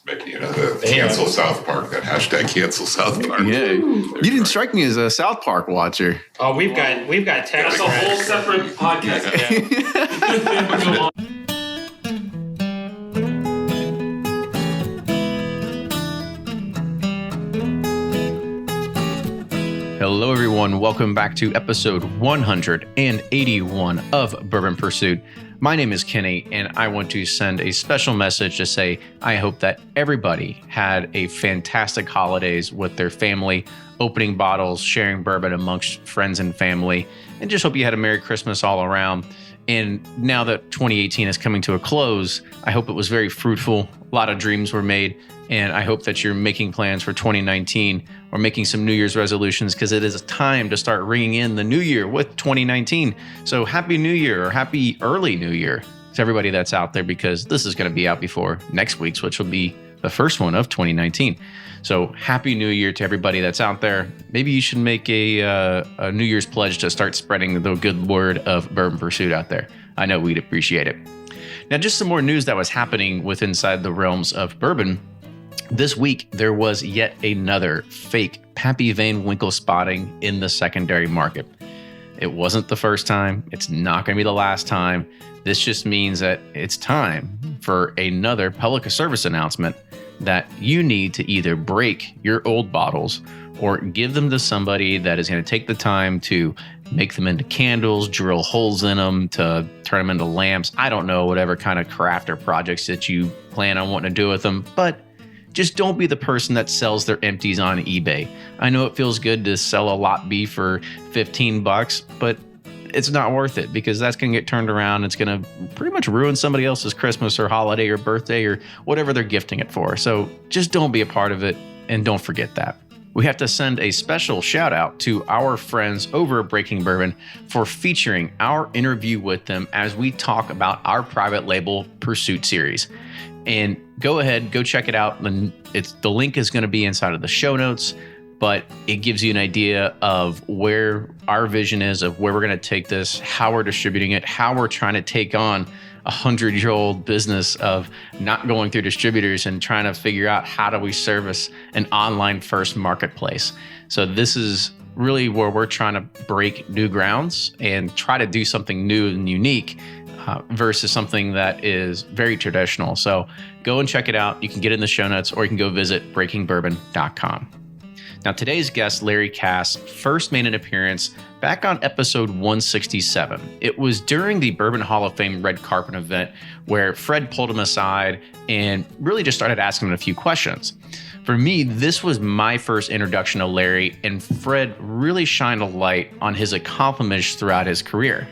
Making the cancel South Park, that hashtag cancel South Park. Yeah, you didn't strike me as a South Park watcher. Oh, we've got text. That's a whole separate podcast. Yeah. Hello, everyone. Welcome back to episode 181 of Bourbon Pursuit. My name is Kenny, and I want to send a special message to say I hope that everybody had a fantastic holidays with their family, opening bottles, sharing bourbon amongst friends and family, and just hope you had a Merry Christmas all around. And now that 2018 is coming to a close, I hope it was very fruitful. A lot of dreams were made, and I hope that you're making plans for 2019 or making some New Year's resolutions, because it is time to start ringing in the new year with 2019. So happy New Year, or happy early New Year to everybody that's out there, because this is going to be out before next week's, which will be the first one of 2019. So happy New Year to everybody that's out there. Maybe you should make a New Year's pledge to start spreading the good word of Bourbon Pursuit out there. I know we'd appreciate it. Now, just some more news that was happening with inside the realms of bourbon. This week, there was yet another fake Pappy Van Winkle spotting in the secondary market. It wasn't the first time. It's not going to be the last time. This just means that it's time for another public service announcement that you need to either break your old bottles or give them to somebody that is going to take the time to make them into candles, drill holes in them, to turn them into lamps. I don't know, whatever kind of craft or projects that you plan on wanting to do with them, but just don't be the person that sells their empties on eBay. I know it feels good to sell a lot B for $15, but it's not worth it, because that's going to get turned around. It's going to pretty much ruin somebody else's Christmas or holiday or birthday or whatever they're gifting it for. So just don't be a part of it, and don't forget that. We have to send a special shout out to our friends over at Breaking Bourbon for featuring our interview with them as we talk about our private label Pursuit series. And go ahead, go check it out. The link is going to be inside of the show notes, but it gives you an idea of where our vision is, of where we're going to take this, how we're distributing it, how we're trying to take on 100-year-old business of not going through distributors and trying to figure out how do we service an online first marketplace. So this is really where we're trying to break new grounds and try to do something new and unique versus something that is very traditional. So go and check it out. You can get it in the show notes, or you can go visit breakingbourbon.com. Now, today's guest, Larry Kass, first made an appearance back on episode 167. It was during the Bourbon Hall of Fame red carpet event where Fred pulled him aside and really just started asking him a few questions. For me, this was my first introduction to Larry, and Fred really shined a light on his accomplishments throughout his career.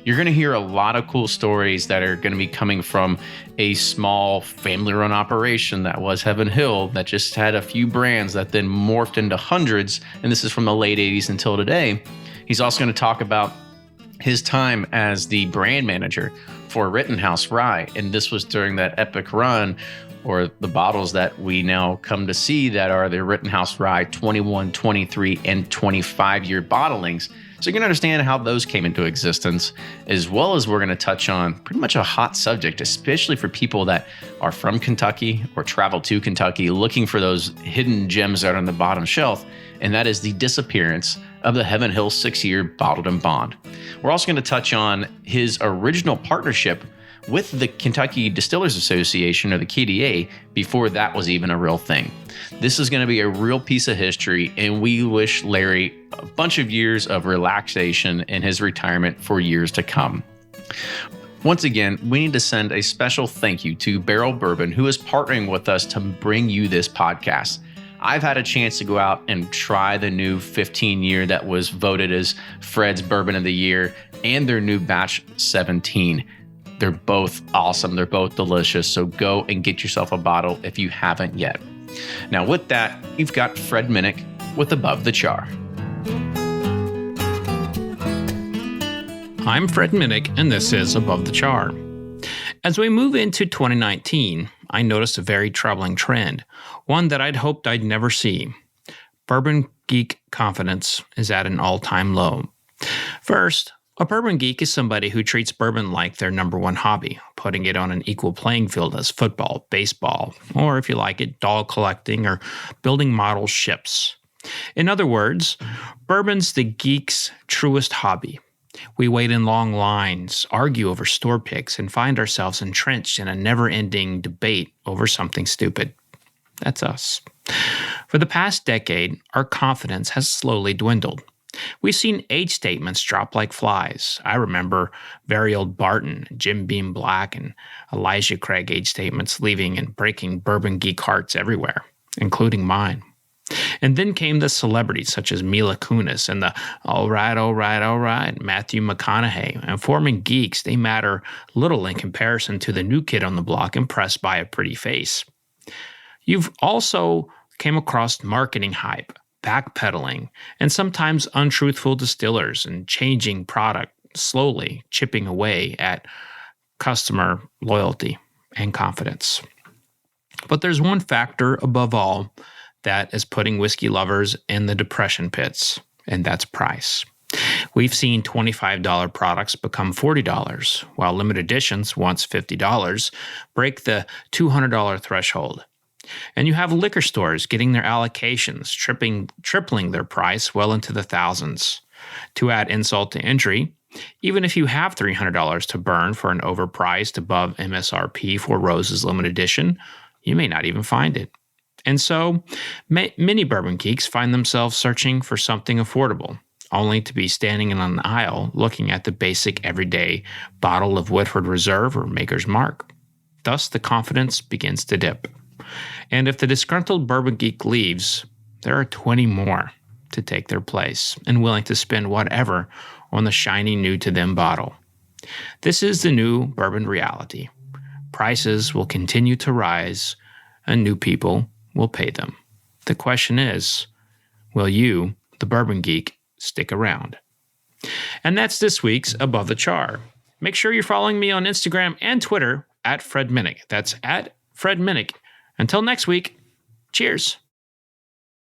You're going to hear a lot of cool stories that are going to be coming from a small family-run operation that was Heaven Hill, that just had a few brands that then morphed into hundreds, and this is from the late 80s until today. He's also going to talk about his time as the brand manager for Rittenhouse Rye, and this was during that epic run, or the bottles that we now come to see that are the Rittenhouse Rye 21, 23, and 25-year bottlings. So you can understand how those came into existence, as well as we're going to touch on pretty much a hot subject, especially for people that are from Kentucky or travel to Kentucky looking for those hidden gems that are on the bottom shelf, and that is the disappearance of the Heaven Hill 6-year bottled and bond. We're also going to touch on his original partnership with the Kentucky Distillers Association, or the KDA, before that was even a real thing. This is going to be a real piece of history, and we wish Larry a bunch of years of relaxation in his retirement for years to come. Once again, we need to send a special thank you to Barrel Bourbon, who is partnering with us to bring you this podcast. I've had a chance to go out and try the new 15-year that was voted as Fred's Bourbon of the Year, and their new batch 17. They're both awesome. They're both delicious. So go and get yourself a bottle if you haven't yet. Now, with that, you've got Fred Minnick with Above the Char. I'm Fred Minnick, and this is Above the Char. As we move into 2019, I noticed a very troubling trend, one that I'd hoped I'd never see. Bourbon geek confidence is at an all-time low. First, A bourbon geek is somebody who treats bourbon like their number one hobby, putting it on an equal playing field as football, baseball, or if you like it, doll collecting or building model ships. In other words, bourbon's the geek's truest hobby. We wait in long lines, argue over store picks, and find ourselves entrenched in a never-ending debate over something stupid. That's us. For the past decade, our confidence has slowly dwindled. We've seen age statements drop like flies. I remember very old Barton, Jim Beam Black, and Elijah Craig age statements leaving and breaking bourbon geek hearts everywhere, including mine. And then came the celebrities such as Mila Kunis and the all right, Matthew McConaughey. And forming geeks, they matter little in comparison to the new kid on the block impressed by a pretty face. You've also came across marketing hype, backpedaling, and sometimes untruthful distillers and changing product, slowly chipping away at customer loyalty and confidence. But there's one factor above all that is putting whiskey lovers in the depression pits, and that's price. We've seen $25 products become $40, while limited editions, once $50, break the $200 threshold. And you have liquor stores getting their allocations, tripling their price well into the thousands. To add insult to injury, even if you have $300 to burn for an overpriced above MSRP Four Roses limited edition, you may not even find it. And so, many bourbon geeks find themselves searching for something affordable, only to be standing in an aisle looking at the basic everyday bottle of Woodford Reserve or Maker's Mark. Thus, the confidence begins to dip. And if the disgruntled bourbon geek leaves, there are 20 more to take their place and willing to spend whatever on the shiny new-to-them bottle. This is the new bourbon reality. Prices will continue to rise, and new people will pay them. The question is, will you, the bourbon geek, stick around? And that's this week's Above the Char. Make sure you're following me on Instagram and Twitter at Fred Minnick. That's at Fred Minnick. Until next week, cheers.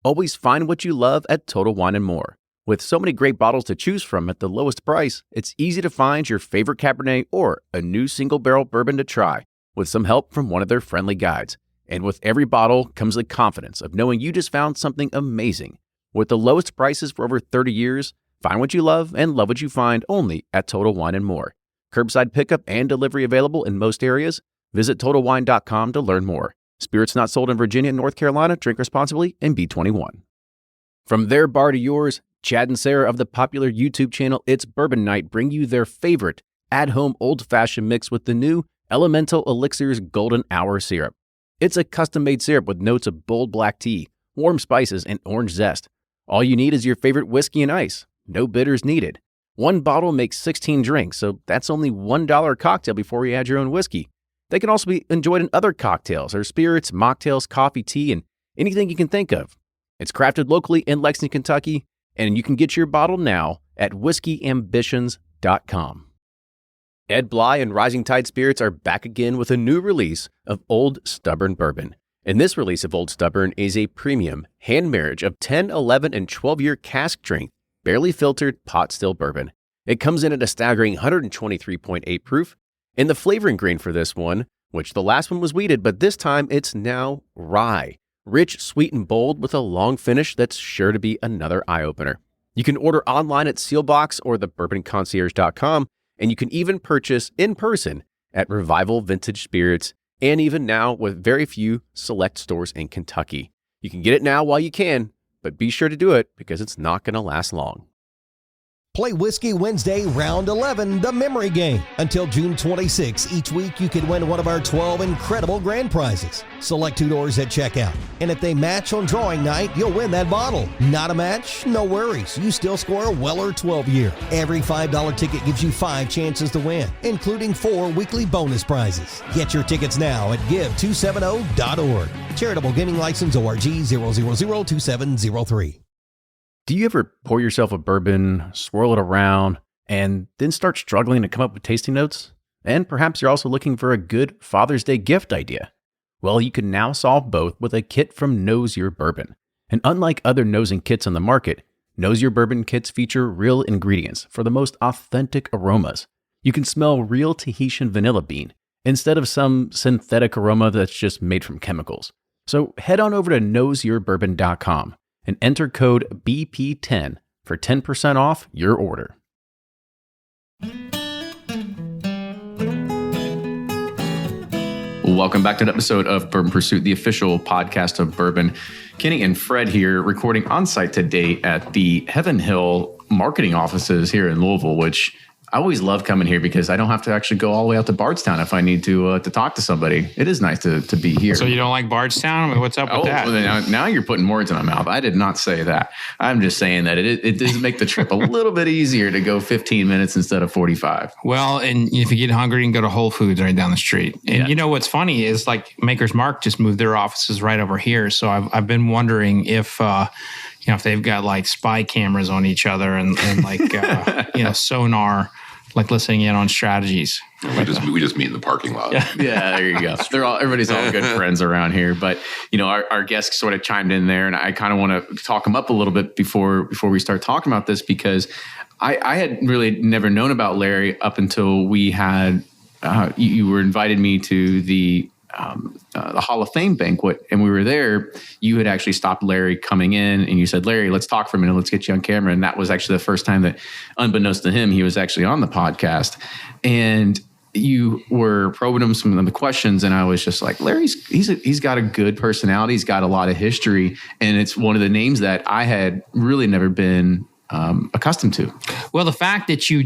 Always find what you love at Total Wine & More. With so many great bottles to choose from at the lowest price, it's easy to find your favorite Cabernet or a new single-barrel bourbon to try with some help from one of their friendly guides. And with every bottle comes the confidence of knowing you just found something amazing. With the lowest prices for over 30 years, find what you love and love what you find only at Total Wine & More. Curbside pickup and delivery available in most areas. Visit TotalWine.com to learn more. Spirits not sold in Virginia and North Carolina. Drink responsibly and be 21. From their bar to yours, Chad and Sarah of the popular YouTube channel It's Bourbon Night bring you their favorite at-home old-fashioned mix with the new Elemental Elixir's Golden Hour Syrup. It's a custom-made syrup with notes of bold black tea, warm spices, and orange zest. All you need is your favorite whiskey and ice. No bitters needed. One bottle makes 16 drinks, so that's only $1 a cocktail before you add your own whiskey. They can also be enjoyed in other cocktails or spirits, mocktails, coffee, tea, and anything you can think of. It's crafted locally in Lexington, Kentucky, and you can get your bottle now at whiskeyambitions.com. Ed Bly and Rising Tide Spirits are back again with a new release of Old Stubborn Bourbon. And this release of Old Stubborn is a premium hand marriage of 10, 11, and 12-year cask strength, barely filtered pot still bourbon. It comes in at a staggering 123.8 proof. And the flavoring grain for this one, which the last one was wheated, but this time it's now rye. Rich, sweet, and bold with a long finish that's sure to be another eye-opener. You can order online at Sealbox or thebourbonconcierge.com, and you can even purchase in person at Revival Vintage Spirits, and even now with very few select stores in Kentucky. You can get it now while you can, but be sure to do it because it's not going to last long. Play Whiskey Wednesday, Round 11, the memory game. Until June 26, each week you could win one of our 12 incredible grand prizes. Select $2 at checkout. And if they match on drawing night, you'll win that bottle. Not a match? No worries. You still score a Weller 12-year. Every $5 ticket gives you 5 chances to win, including 4 weekly bonus prizes. Get your tickets now at give270.org. Charitable Gaming License ORG 0002703. Do you ever pour yourself a bourbon, swirl it around, and then start struggling to come up with tasting notes? And perhaps you're also looking for a good Father's Day gift idea. Well, you can now solve both with a kit from Knows Your Bourbon. And unlike other nosing kits on the market, Knows Your Bourbon kits feature real ingredients for the most authentic aromas. You can smell real Tahitian vanilla bean instead of some synthetic aroma that's just made from chemicals. So head on over to knowsyourbourbon.com and enter code BP10 for 10% off your order. Welcome back to an episode of Bourbon Pursuit, the official podcast of Bourbon. Kenny and Fred here recording on site today at the Heaven Hill marketing offices here in Louisville, which I always love coming here because I don't have to actually go all the way out to Bardstown if I need to talk to somebody. It is nice to be here. So you don't like Bardstown? I mean, what's up with that? Well, now you're putting words in my mouth. I did not say that. I'm just saying that it does make the trip a little bit easier to go 15 minutes instead of 45. Well, and if you get hungry, you can go to Whole Foods right down the street. And you know what's funny is like Maker's Mark just moved their offices right over here. So I've been wondering if if they've got like spy cameras on each other and like sonar, like listening in on strategies. We just meet in the parking lot. Yeah, there you go. Everybody's all good friends around here. But our guests sort of chimed in there, and I kind of want to talk them up a little bit before we start talking about this, because I had really never known about Larry up until we had you were invited me to the Hall of Fame banquet, and we were there. You had actually stopped Larry coming in, and you said, "Larry, let's talk for a minute. Let's get you on camera." And that was actually the first time that, unbeknownst to him, he was actually on the podcast. And you were probing him some of the questions, and I was just like, he's got a good personality. He's got a lot of history, and it's one of the names that I had really never been accustomed to. Well, the fact that you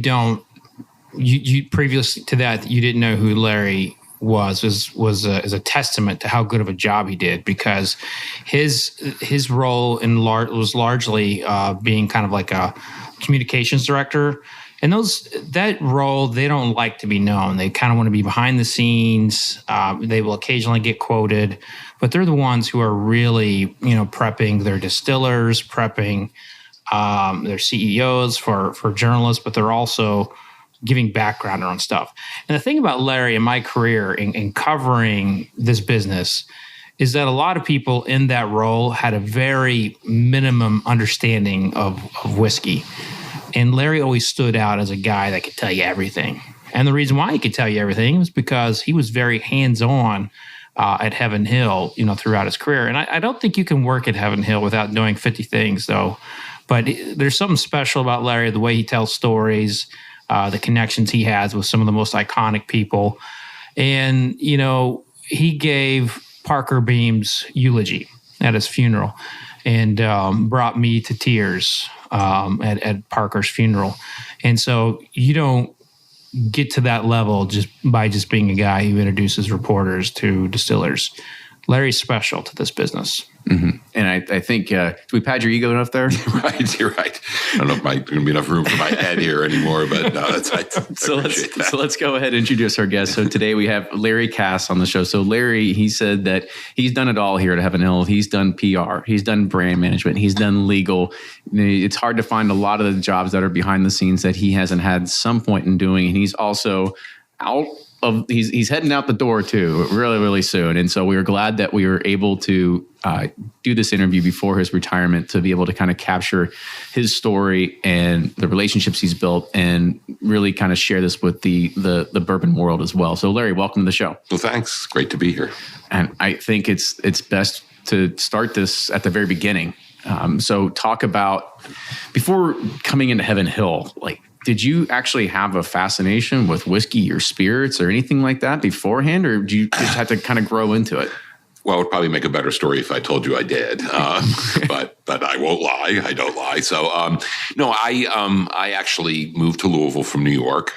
previous to that, you didn't know who Larry was a testament to how good of a job he did, because his role was largely being kind of like a communications director. And that role, they don't like to be known. They kind of want to be behind the scenes. They will occasionally get quoted, but they're the ones who are really, prepping their distillers, prepping their CEOs for journalists, but they're also giving background on stuff. And the thing about Larry in my career in covering this business is that a lot of people in that role had a very minimum understanding of whiskey. And Larry always stood out as a guy that could tell you everything. And the reason why he could tell you everything was because he was very hands-on at Heaven Hill, throughout his career. And I don't think you can work at Heaven Hill without knowing 50 things, though. But there's something special about Larry, the way he tells stories, the connections he has with some of the most iconic people. And, he gave Parker Beam's eulogy at his funeral and brought me to tears at Parker's funeral. And so you don't get to that level just by being a guy who introduces reporters to distillers. Larry's special to this business. Mm-hmm. And I think, do we pad your ego enough there? Right, you're right. I don't know if there's going to be enough room for my head here anymore, but no, So let's go ahead and introduce our guest. So today we have Larry Kass on the show. So Larry, he said that he's done it all here at Heaven Hill. He's done PR. He's done brand management. He's done legal. It's hard to find a lot of the jobs that are behind the scenes that he hasn't had some point in doing. And he's also he's heading out the door too, really, really soon. And so we were glad that we were able to do this interview before his retirement to be able to kind of capture his story and the relationships he's built and really kind of share this with the bourbon world as well. So Larry, welcome to the show. Well, thanks. Great to be here. And I think it's best to start this at the very beginning. So talk about, before coming into Heaven Hill, did you actually have a fascination with whiskey or spirits or anything like that beforehand, or did you just have to kind of grow into it? Well, it would probably make a better story if I told you I did, but I won't lie. I don't lie. So, no, I actually moved to Louisville from New York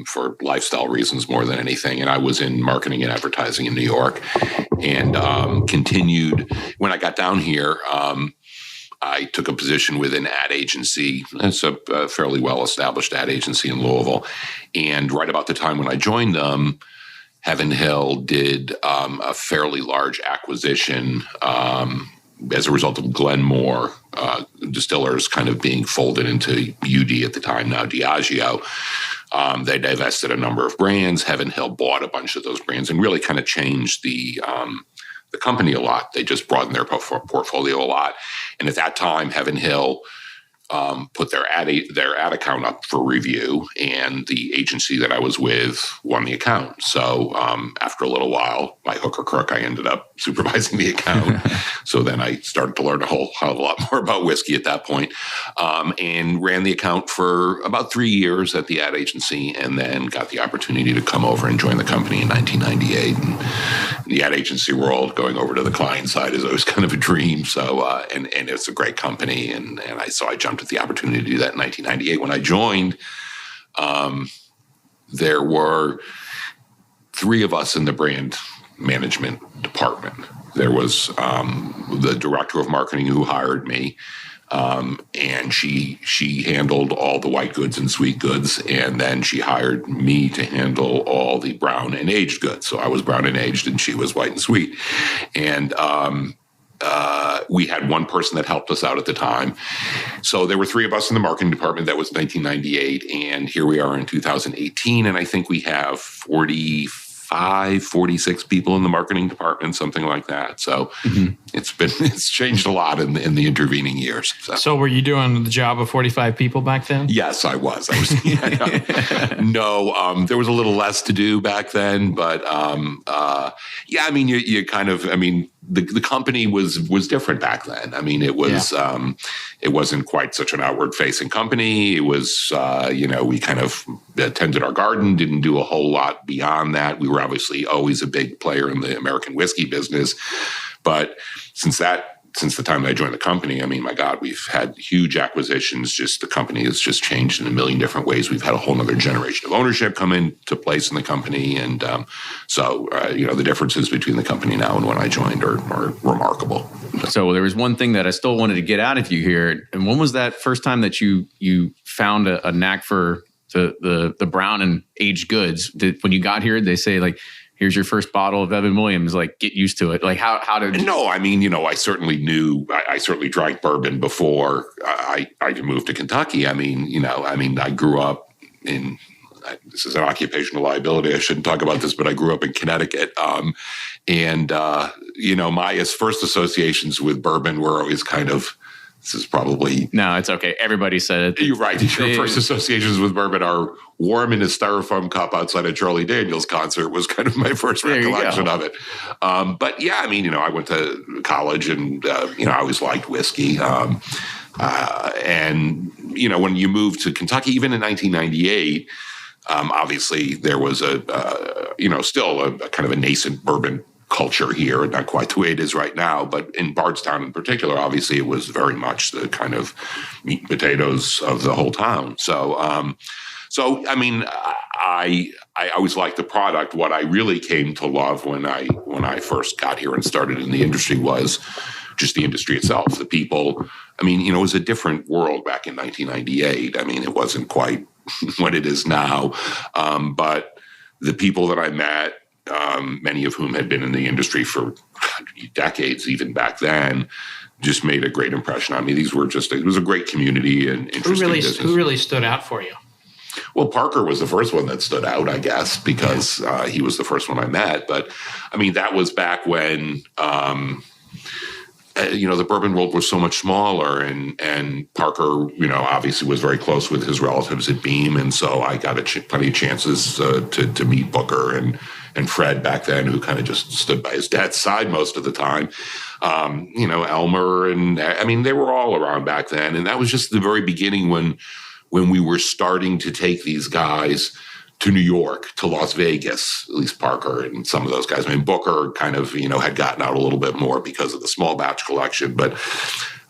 for lifestyle reasons more than anything, and I was in marketing and advertising in New York, and continued when I got down here. I took a position with an ad agency. It's a fairly well-established ad agency in Louisville. And right about the time when I joined them, Heaven Hill did a fairly large acquisition as a result of Glenmore Distillers kind of being folded into UD at the time, now Diageo. They divested a number of brands. Heaven Hill bought a bunch of those brands and really kind of changed the company a lot. They just broadened their portfolio a lot. And at that time, Heaven Hill put their ad account up for review, and the agency that I was with won the account. So after a little while, by hook or crook, I ended up supervising the account. So then I started to learn a whole hell of a lot more about whiskey at that point, and ran the account for about 3 years at the ad agency, and then got the opportunity to come over and join the company in 1998. And in the ad agency world, going over to the client side is always kind of a dream. So and it's a great company, and I jumped at the opportunity to do that in 1998. When I joined, there were 3 of us in the brand management department. There was the director of marketing who hired me, and she handled all the white goods and sweet goods, and then she hired me to handle all the brown and aged goods. So I was brown and aged, and she was white and sweet. And we had one person that helped us out at the time. So there were 3 of us in the marketing department. That was 1998. And here we are in 2018. And I think we have 46 people in the marketing department, something like that. So it's changed a lot in the intervening years. So were you doing the job of 45 people back then? Yes, I was. No, there was a little less to do back then, but yeah, I mean, you kind of, I mean, the company was different back then. I mean, it was it wasn't quite such an outward facing company. It was we kind of tended our garden, didn't do a whole lot beyond that. We were obviously always a big player in the American whiskey business, but since the time that I joined the company, I mean, my God, we've had huge acquisitions. Just the company has just changed in a million different ways. We've had a whole nother generation of ownership come into place in the company. And the differences between the company now and when I joined are remarkable. So there was one thing that I still wanted to get out of you here. And when was that first time that you found a knack for the brown and aged goods? When you got here, they say like, here's your first bottle of Evan Williams, like get used to it. Like how did... No, I mean, I certainly drank bourbon before I moved to Kentucky. I mean, I grew up in, this is an occupational liability. I shouldn't talk about this, but I grew up in Connecticut. My first associations with bourbon were always kind of, this is probably... No, it's okay. Everybody said it. You're right. Your first associations with bourbon are warm in a styrofoam cup outside a Charlie Daniels concert was kind of my first recollection of it. But yeah, I mean, I went to college and, I always liked whiskey. When you moved to Kentucky, even in 1998, obviously there was still a kind of a nascent bourbon culture here, not quite the way it is right now, but in Bardstown in particular, obviously it was very much the kind of meat and potatoes of the whole town. So I mean, I always liked the product. What I really came to love when I first got here and started in the industry was just the industry itself, the people. I mean, it was a different world back in 1998. I mean, it wasn't quite what it is now, but the people that I met, many of whom had been in the industry for decades, even back then, just made a great impression on me. It was a great community and interesting business. Who really stood out for you? Well, Parker was the first one that stood out, I guess, because he was the first one I met. But I mean, that was back when, the bourbon world was so much smaller, and Parker, obviously was very close with his relatives at Beam. And so I got plenty of chances to meet Booker and Fred back then, who kind of just stood by his dad's side most of the time. Elmer, and I mean, they were all around back then. And that was just the very beginning when we were starting to take these guys to New York, to Las Vegas, at least Parker and some of those guys. I mean, Booker kind of, had gotten out a little bit more because of the small batch collection. But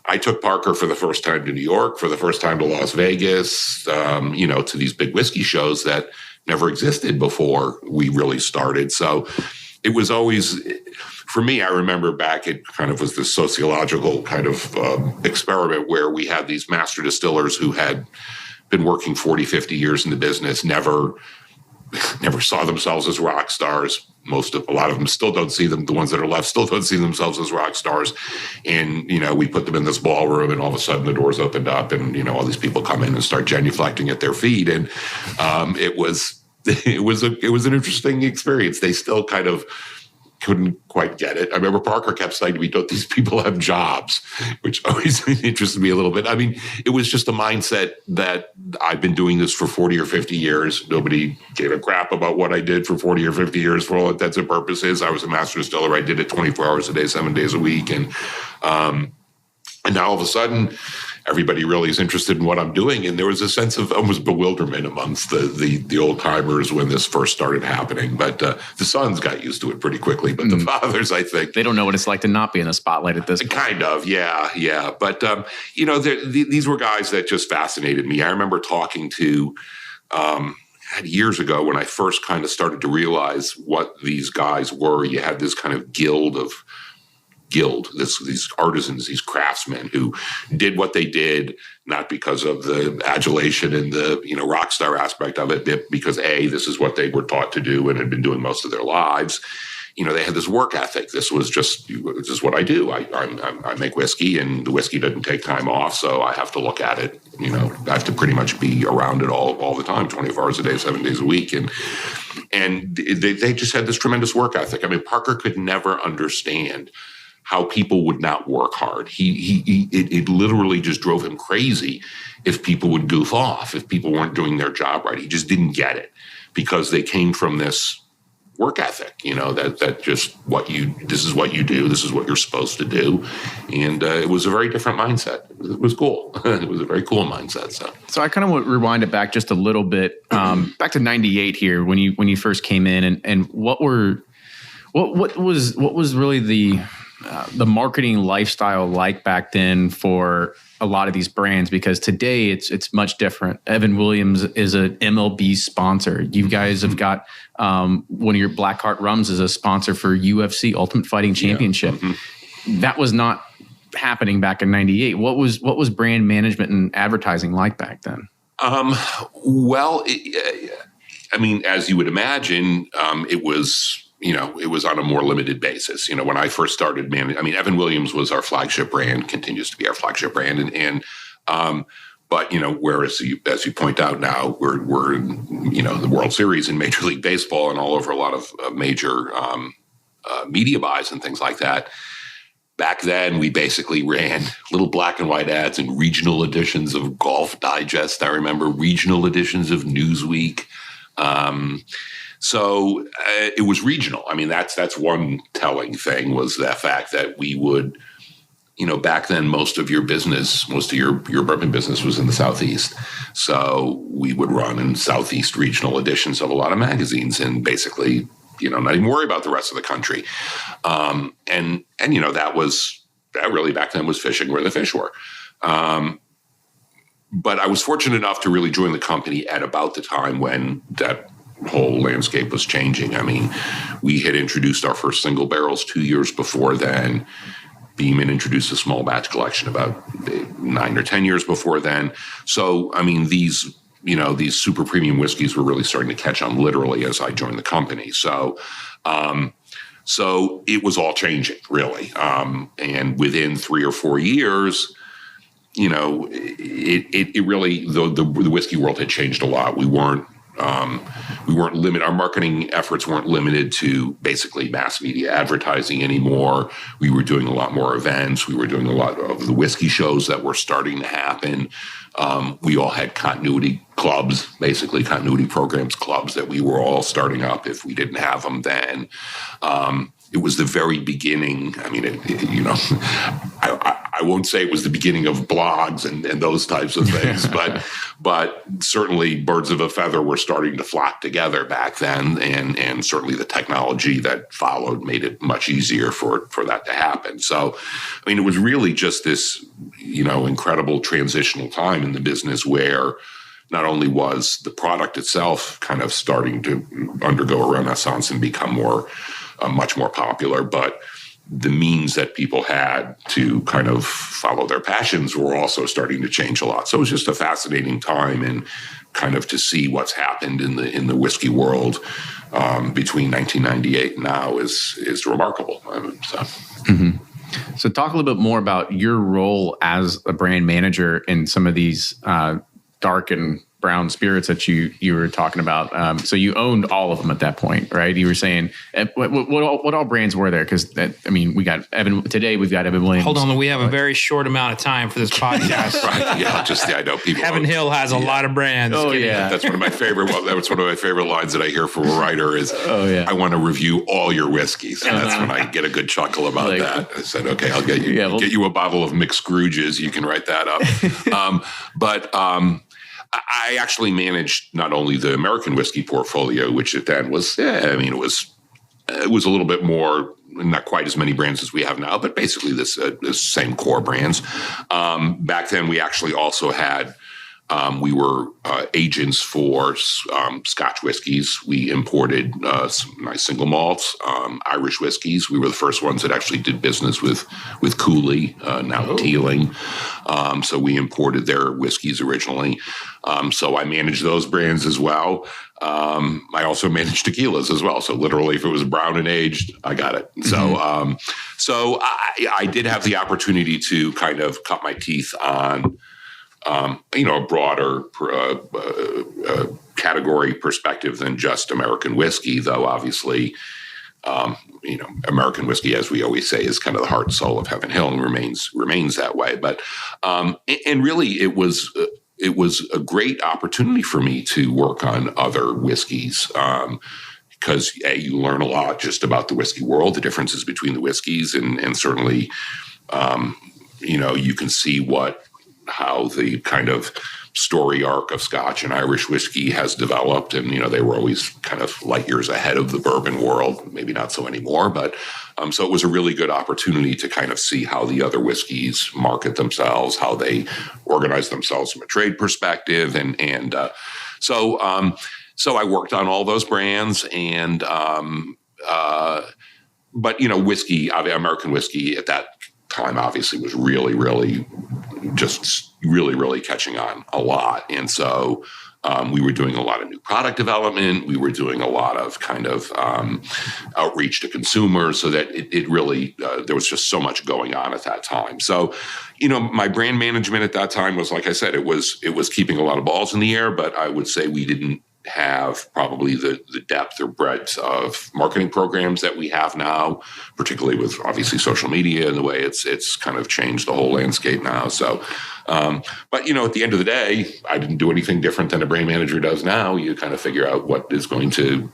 I took Parker for the first time to New York, for the first time to Las Vegas, to these big whiskey shows that never existed before we really started. So it was always, for me, I remember back, it kind of was this sociological kind of experiment where we had these master distillers who had been working 40, 50 years in the business, never saw themselves as rock stars. A lot of them still don't see them. The ones that are left still don't see themselves as rock stars. And, we put them in this ballroom, and all of a sudden the doors opened up, and, all these people come in and start genuflecting at their feet. And it was an interesting experience. They still kind of couldn't quite get it. I remember Parker kept saying to me, "Don't these people have jobs?" Which always interested me a little bit. I mean, it was just a mindset that I've been doing this for 40 or 50 years. Nobody gave a crap about what I did for 40 or 50 years for all intents and purposes. I was a master distiller. I did it 24 hours a day, 7 days a week. And now all of a sudden, everybody really is interested in what I'm doing. And there was a sense of almost bewilderment amongst the old timers when this first started happening. But the sons got used to it pretty quickly. But the fathers, I think, they don't know what it's like to not be in the spotlight at this point. Kind of, yeah. But, these were guys that just fascinated me. I remember talking to years ago when I first kind of started to realize what these guys were. You had this kind of guild, these artisans, these craftsmen who did what they did, not because of the adulation and the, rock star aspect of it, but because this is what they were taught to do and had been doing most of their lives. They had this work ethic. This is what I do. I make whiskey, and the whiskey doesn't take time off. So I have to look at it. I have to pretty much be around it all the time, 24 hours a day, 7 days a week. And they just had this tremendous work ethic. I mean, Parker could never understand how people would not work hard. It literally just drove him crazy if people would goof off, if people weren't doing their job right. He just didn't get it because they came from this work ethic, that just this is what you do, this is what you're supposed to do. And it was a very different mindset. It was cool. It was a very cool mindset. So I kind of want to rewind it back just a little bit, back to 98 here when you first came in, and what was really the marketing lifestyle like back then for a lot of these brands? Because today it's much different. Evan Williams is an MLB sponsor. You guys have got one of your Blackheart rums as a sponsor for UFC Ultimate Fighting Championship. Yeah. Mm-hmm. That was not happening back in 98. What was brand management and advertising like back then? As you would imagine, it was on a more limited basis. When I first started managing, Evan Williams was our flagship brand, continues to be our flagship brand. But whereas as you point out now, we're in, the World Series in Major League Baseball and all over a lot of major media buys and things like that. Back then, we basically ran little black and white ads in regional editions of Golf Digest. I remember regional editions of Newsweek. So it was regional. That's one telling thing, was the fact that we would, back then, most of your bourbon business was in the Southeast. So we would run in Southeast regional editions of a lot of magazines and basically, not even worry about the rest of the country. That really back then was fishing where the fish were. But I was fortunate enough to really join the company at about the time when that whole landscape was changing. We had introduced our first single barrels 2 years before then. Beeman introduced a small batch collection about 9 or 10 years before then. So, these super premium whiskeys were really starting to catch on literally as I joined the company. So it was all changing, really. And within 3 or 4 years, it really, the whiskey world had changed a lot. We weren't limited. Our marketing efforts weren't limited to basically mass media advertising anymore. We were doing a lot more events. We were doing a lot of the whiskey shows that were starting to happen. We all had continuity clubs, basically continuity programs, clubs that we were all starting up if we didn't have them then. It was the very beginning. I won't say it was the beginning of blogs and those types of things, but certainly birds of a feather were starting to flock together back then, and certainly the technology that followed made it much easier for that to happen. So, it was really just this, incredible transitional time in the business where not only was the product itself kind of starting to undergo a renaissance and become much more popular, but the means that people had to kind of follow their passions were also starting to change a lot. So it was just a fascinating time, and kind of to see what's happened in the whiskey world between 1998 and now is remarkable. So talk a little bit more about your role as a brand manager in some of these dark and brown spirits that you were talking about. So you owned all of them at that point, right? You were saying what all brands were there? Because we got Evan today. We've got Evan Williams. Hold on, we have a very short amount of time for this podcast. Right? Yeah, I know people. Evan Hill has a lot of brands. Oh yeah, that's one of my favorite. Well, that was one of my favorite lines that I hear from a writer is, I want to review all your whiskeys. And that's when I get a good chuckle about that. I said, okay, I'll get you get you a bottle of mixed Scrooges. You can write that up. But I actually managed not only the American whiskey portfolio, which it then was, it was a little bit more, not quite as many brands as we have now, but basically this same core brands. Back then, we actually also had, we were agents for Scotch whiskeys. We imported some nice single malts, Irish whiskeys. We were the first ones that actually did business with Cooley, now Teeling. So we imported their whiskeys originally. So I managed those brands as well. I also managed tequilas as well. So literally, if it was brown and aged, I got it. So I did have the opportunity to kind of cut my teeth on a broader category perspective than just American whiskey, though obviously, American whiskey, as we always say, is kind of the heart and soul of Heaven Hill and remains that way. But and really, it was a great opportunity for me to work on other whiskeys. Because you learn a lot just about the whiskey world, the differences between the whiskeys, and certainly, you can see how the kind of story arc of Scotch and Irish whiskey has developed. And, they were always kind of light years ahead of the bourbon world, maybe not so anymore. But so it was a really good opportunity to kind of see how the other whiskeys market themselves, how they organize themselves from a trade perspective. So I worked on all those brands and, but, whiskey, American whiskey at that time obviously was really, really catching on a lot. And so we were doing a lot of new product development. We were doing a lot of kind of outreach to consumers so that it really, there was just so much going on at that time. So, my brand management at that time was, like I said, it was keeping a lot of balls in the air, but I would say we didn't have probably the depth or breadth of marketing programs that we have now, particularly with obviously social media and the way it's kind of changed the whole landscape now. So, but at the end of the day, I didn't do anything different than a brand manager does now. You kind of figure out what is going to,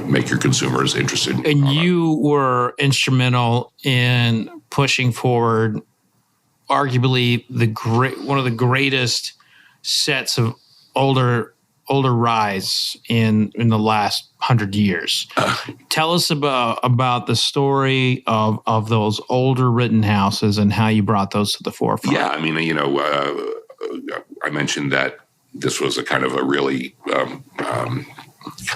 make your consumers interested. And you were instrumental in pushing forward arguably one of the greatest sets of older ryes in the last 100 years. Tell us about the story of those older Rittenhouses and how you brought those to the forefront. Yeah, I mentioned that this was a kind of a really kind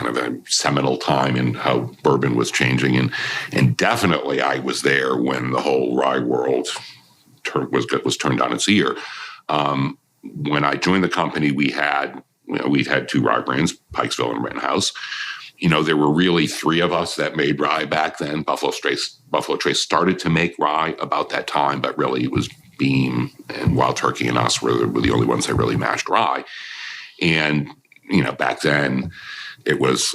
of a seminal time in how bourbon was changing, and definitely I was there when the whole rye world was turned on its ear. When I joined the company, we'd had two rye brands, Pikesville and Rittenhouse. There were really three of us that made rye back then. Buffalo Trace started to make rye about that time, but really it was Beam and Wild Turkey and us were the only ones that really matched rye. And, back then it was,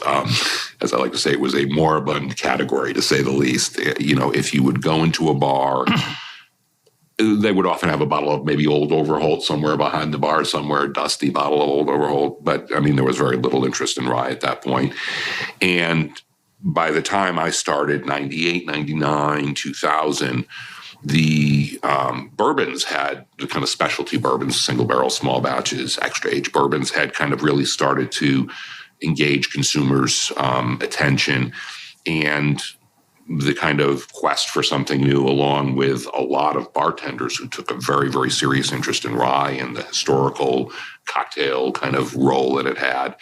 as I like to say, it was a moribund category, to say the least. If you would go into a bar, they would often have a bottle of maybe Old Overholt somewhere behind the bar, somewhere, a dusty bottle of Old Overholt. But, there was very little interest in rye at that point. And by the time I started, 98, 99, 2000, the bourbons had the kind of specialty bourbons, single barrel, small batches, extra age bourbons had kind of really started to engage consumers' attention. And the kind of quest for something new, along with a lot of bartenders who took a very, very serious interest in rye and the historical cocktail kind of role that it had,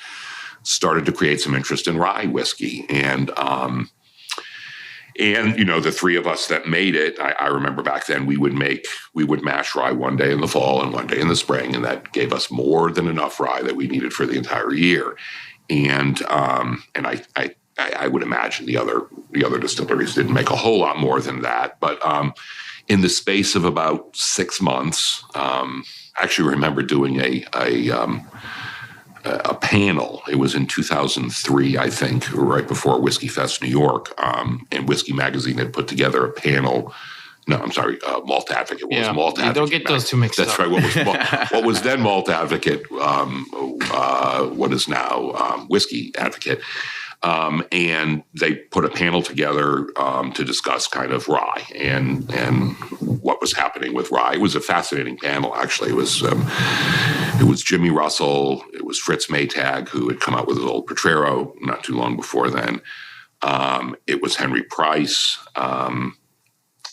started to create some interest in rye whiskey. And the three of us that made it, I remember back then we would mash rye one day in the fall and one day in the spring, and that gave us more than enough rye that we needed for the entire year. And I would imagine the other distilleries didn't make a whole lot more than that. But in the space of about 6 months, I actually remember doing a panel. It was in 2003, I think, right before Whiskey Fest New York, and Whiskey Magazine had put together a panel. No, I'm sorry, Malt Advocate. What was Malt Advocate? Don't get those two mixed That's up. right. What was then Malt Advocate, what is now Whiskey Advocate. And they put a panel together to discuss kind of rye and what was happening with rye. It was a fascinating panel, actually. It was Jimmy Russell, it was Fritz Maytag, who had come out with his old Potrero not too long before then. It was Henry Price.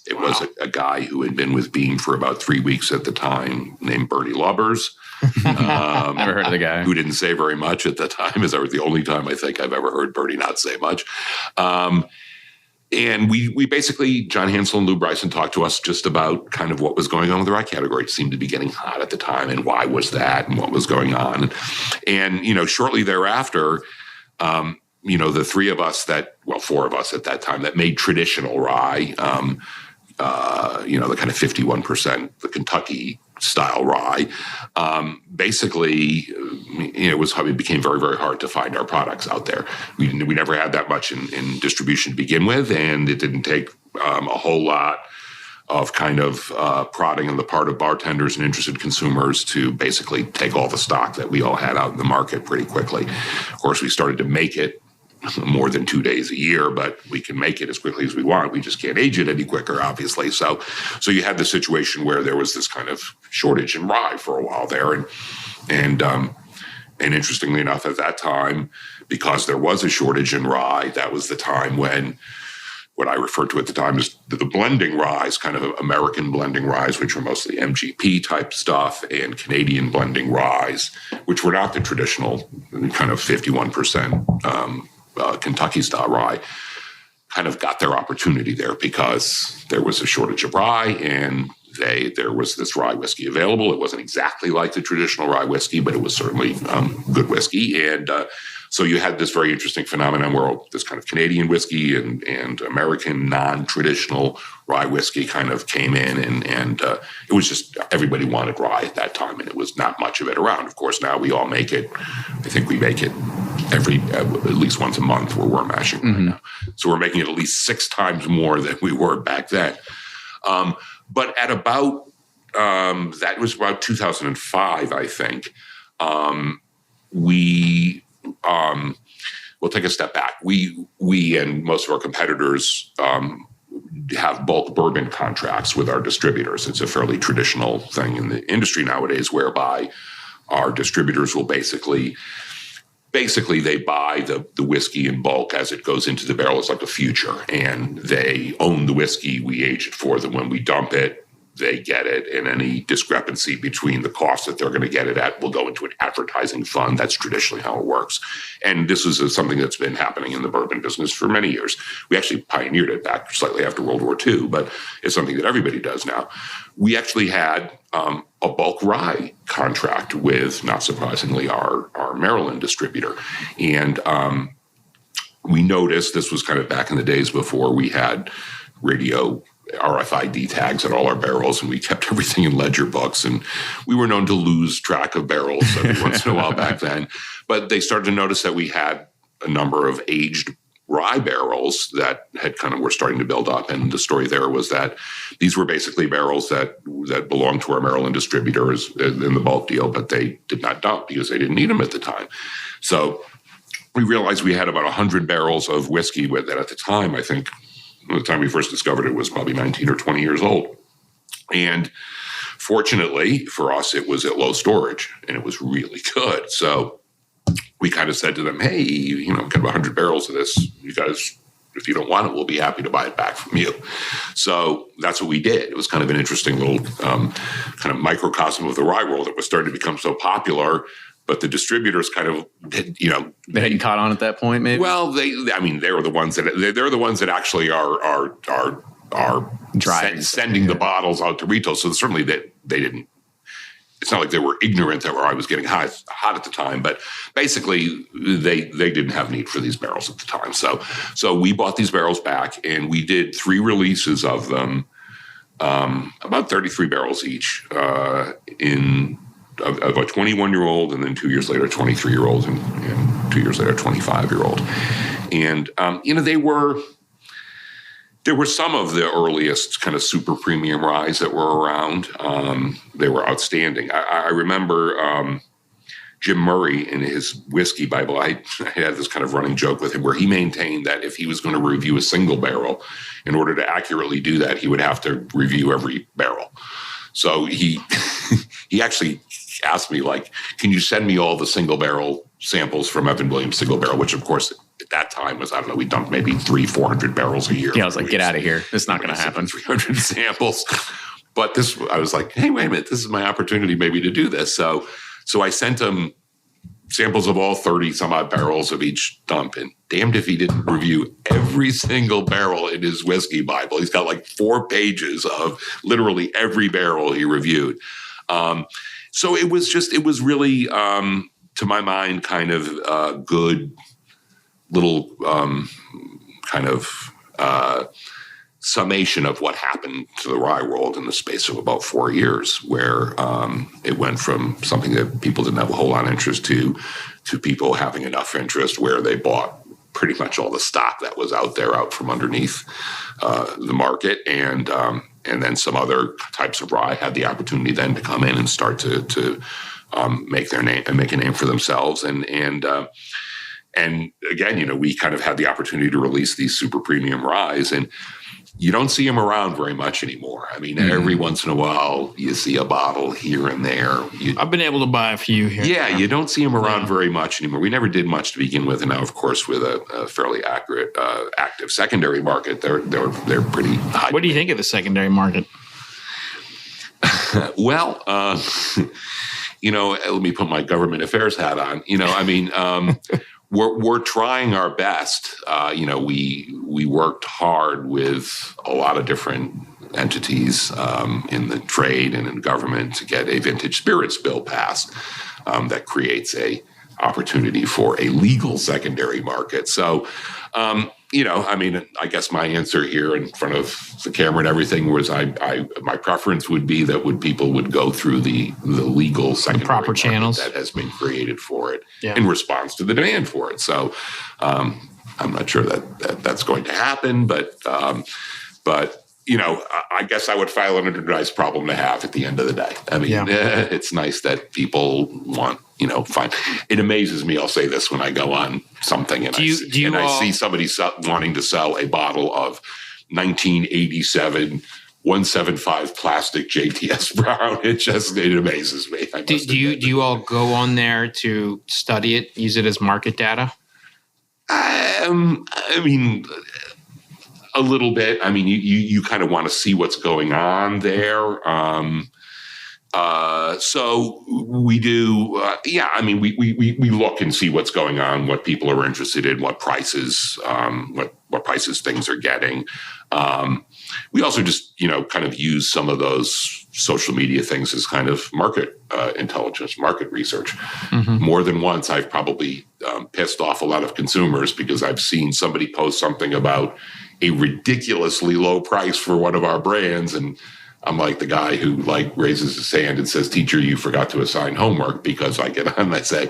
It was a guy who had been with Beam for about 3 weeks at the time, named Bernie Lubbers. Never heard of the guy. Who didn't say very much at the time, as the only time I think I've ever heard Bernie not say much. And we basically, John Hansel and Lou Bryson talked to us just about kind of what was going on with the rye category. It seemed to be getting hot at the time, and why was that, and what was going on. And shortly thereafter, the three of us four of us at that time that made traditional rye, the kind of 51%, the Kentucky style rye, basically, it became very, very hard to find our products out there. We never had that much in distribution to begin with, and it didn't take a whole lot of kind of prodding on the part of bartenders and interested consumers to basically take all the stock that we all had out in the market pretty quickly. Of course, we started to make it more than 2 days a year, but we can make it as quickly as we want. We just can't age it any quicker, obviously. So you had the situation where there was this kind of shortage in rye for a while there, and interestingly enough, at that time, because there was a shortage in rye, that was the time when what I referred to at the time as the blending ryes, kind of American blending ryes, which were mostly MGP type stuff, and Canadian blending ryes, which were not the traditional kind of 51% Kentucky style rye, kind of got their opportunity there because there was a shortage of rye, and there was this rye whiskey available. It wasn't exactly like the traditional rye whiskey, but it was certainly good whiskey. And so you had this very interesting phenomenon where this kind of Canadian whiskey and American non-traditional rye whiskey kind of came in, and it was just everybody wanted rye at that time, and it was not much of it around. Of course, now we all make it. I think we make it at least once a month. We're worm mashing right now, so we're making it at least 6 times more than we were back then. But at about that was about 2005, I think. We'll take a step back. We and most of our competitors have bulk bourbon contracts with our distributors. It's a fairly traditional thing in the industry nowadays, whereby our distributors will basically they buy the whiskey in bulk as it goes into the barrel. It's like a future, and they own the whiskey. We age it for them. When we dump it, they get it, and any discrepancy between the cost that they're going to get it at will go into an advertising fund. That's traditionally how it works. And this is something that's been happening in the bourbon business for many years. We actually pioneered it back slightly after World War II, but it's something that everybody does now. We actually had a bulk rye contract with, not surprisingly, our Maryland distributor. And we noticed, this was kind of back in the days before we had radio RFID tags on all our barrels, and we kept everything in ledger books, and we were known to lose track of barrels every once in a while back then. But they started to notice that we had a number of aged rye barrels that were starting to build up. And the story there was that these were basically barrels that belonged to our Maryland distributors in the bulk deal, but they did not dump because they didn't need them at the time. So we realized we had about 100 barrels of whiskey that at the time, I think, the time we first discovered it was probably 19 or 20 years old. And fortunately for us, it was at low storage, and it was really good. So we kind of said to them, hey, kind of 100 barrels of this. You guys, if you don't want it, we'll be happy to buy it back from you. So that's what we did. It was kind of an interesting little kind of microcosm of the rye world that was starting to become so popular. But the distributors kind of, they hadn't caught on at that point, maybe. Well, they're the ones that actually are sending the bottles out to retail. So certainly they didn't. It's not like they were ignorant that rye was getting hot at the time, but basically they didn't have need for these barrels at the time. So we bought these barrels back, and we did 3 releases of them, about 33 barrels each, in of a 21-year-old, and then 2 years later, a 23-year-old, and 2 years later, a 25-year-old. And, there were some of the earliest kind of super premium ryes that were around. They were outstanding. I remember Jim Murray in his whiskey Bible. I had this kind of running joke with him where he maintained that if he was going to review a single barrel, in order to accurately do that, he would have to review every barrel. So he actually asked me, like, can you send me all the single barrel samples from Evan Williams single barrel, which of course at that time was, I don't know, we dumped maybe 300-400 barrels a year. Yeah, I was like, get out of here. It's not going to happen. 300 samples. But I was like, hey, wait a minute, this is my opportunity maybe to do this. So I sent him samples of all 30 some odd barrels of each dump, and damned if he didn't review every single barrel in his whiskey Bible. He's got like 4 pages of literally every barrel he reviewed. So it was really, to my mind, kind of a good little kind of summation of what happened to the rye world in the space of about 4 years, where it went from something that people didn't have a whole lot of interest to people having enough interest where they bought pretty much all the stock that was out from underneath the market, and then some other types of rye had the opportunity then to come in and start to make their name and make a name for themselves, and again, we kind of had the opportunity to release these super premium ryes, and you don't see them around very much anymore. I mean, every once in a while you see a bottle here and there. I've been able to buy a few here. Yeah, you don't see them around very much anymore. We never did much to begin with, and now, of course, with a fairly active secondary market, they're pretty high. What do you think of the secondary market? Well, let me put my government affairs hat on. We're trying our best. We worked hard with a lot of different entities in the trade and in government to get a vintage spirits bill passed that creates a opportunity for a legal secondary market. So, I guess my answer here in front of the camera and everything was my preference would be that people would go through the legal secondary proper channels that has been created for it in response to the demand for it. So I'm not sure that's going to happen, but I guess I would file it under a nice problem to have at the end of the day. I mean, it's nice that people want, fine. It amazes me, I'll say this, when I go on something and I see somebody wanting to sell a bottle of 1987 175 plastic JTS Brown. It amazes me. Do you all go on there to study it, use it as market data? I mean, a little bit. I mean, you kind of want to see what's going on there. So we do. We look and see what's going on, what people are interested in, what prices, what prices things are getting. We also just, kind of use some of those social media things as kind of market intelligence, market research. Mm-hmm. More than once, I've probably pissed off a lot of consumers because I've seen somebody post something about a ridiculously low price for one of our brands, and I'm like the guy who raises his hand and says, "Teacher, you forgot to assign homework," because I get on and I say,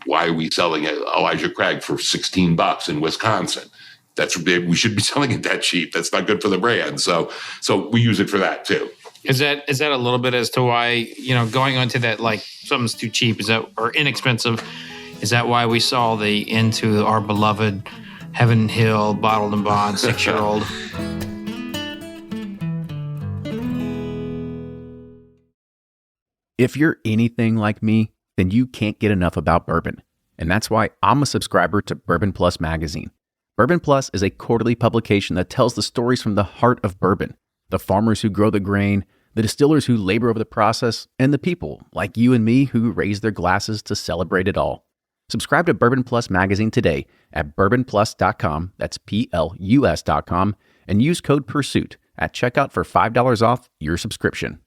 "Why are we selling Elijah Craig for $16 in Wisconsin? We should be selling it that cheap. That's not good for the brand." So we use it for that too. Is that a little bit as to why, going onto that, something's too cheap, or inexpensive? Is that why we saw into our beloved Heaven Hill bottled and bond 6-year-old? If you're anything like me, then you can't get enough about bourbon. And that's why I'm a subscriber to Bourbon Plus magazine. Bourbon Plus is a quarterly publication that tells the stories from the heart of bourbon, the farmers who grow the grain, the distillers who labor over the process, and the people like you and me who raise their glasses to celebrate it all. Subscribe to Bourbon Plus magazine today at bourbonplus.com, that's PLUS.com, and use code PURSUIT at checkout for $5 off your subscription.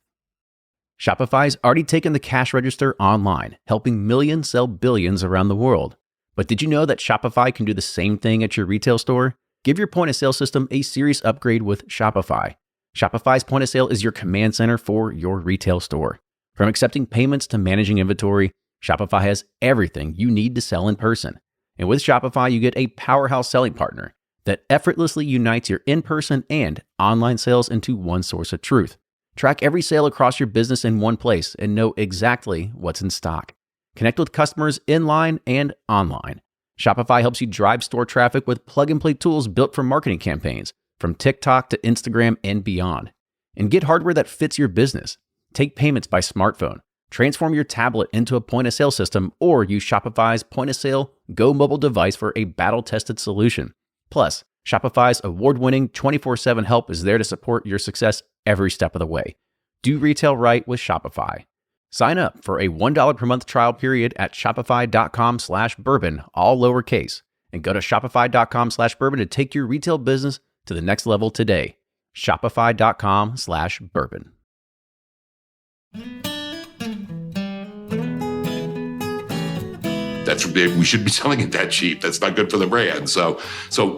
Shopify's already taken the cash register online, helping millions sell billions around the world. But did you know that Shopify can do the same thing at your retail store? Give your point-of-sale system a serious upgrade with Shopify. Shopify's point-of-sale is your command center for your retail store. From accepting payments to managing inventory, Shopify has everything you need to sell in person. And with Shopify, you get a powerhouse selling partner that effortlessly unites your in-person and online sales into one source of truth. Track every sale across your business in one place and know exactly what's in stock. Connect with customers in line and online. Shopify helps you drive store traffic with plug-and-play tools built for marketing campaigns, from TikTok to Instagram and beyond. And get hardware that fits your business. Take payments by smartphone. Transform your tablet into a point-of-sale system or use Shopify's point-of-sale Go mobile device for a battle-tested solution. Plus, Shopify's award-winning 24/7 help is there to support your success every step of the way. Do retail right with Shopify. Sign up for a $1 per month trial period at shopify.com/bourbon, all lowercase, and go to shopify.com/bourbon to take your retail business to the next level today. Shopify.com/bourbon. We should be selling it that cheap. That's not good for the brand. So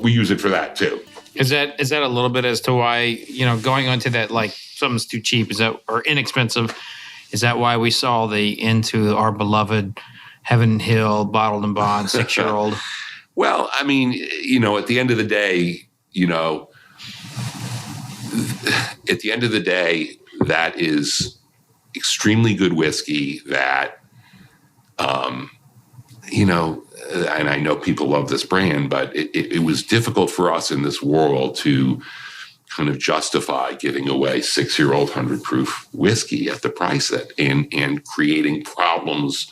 we use it for that too. Is that a little bit as to why, going onto that, like something's too cheap, or inexpensive? Is that why we saw the into our beloved Heaven Hill bottled and bond 6-year-old? Well, I mean, at the end of the day, that is extremely good whiskey that, and I know people love this brand, but it was difficult for us in this world to kind of justify giving away 6-year-old 100 proof whiskey at the price and creating problems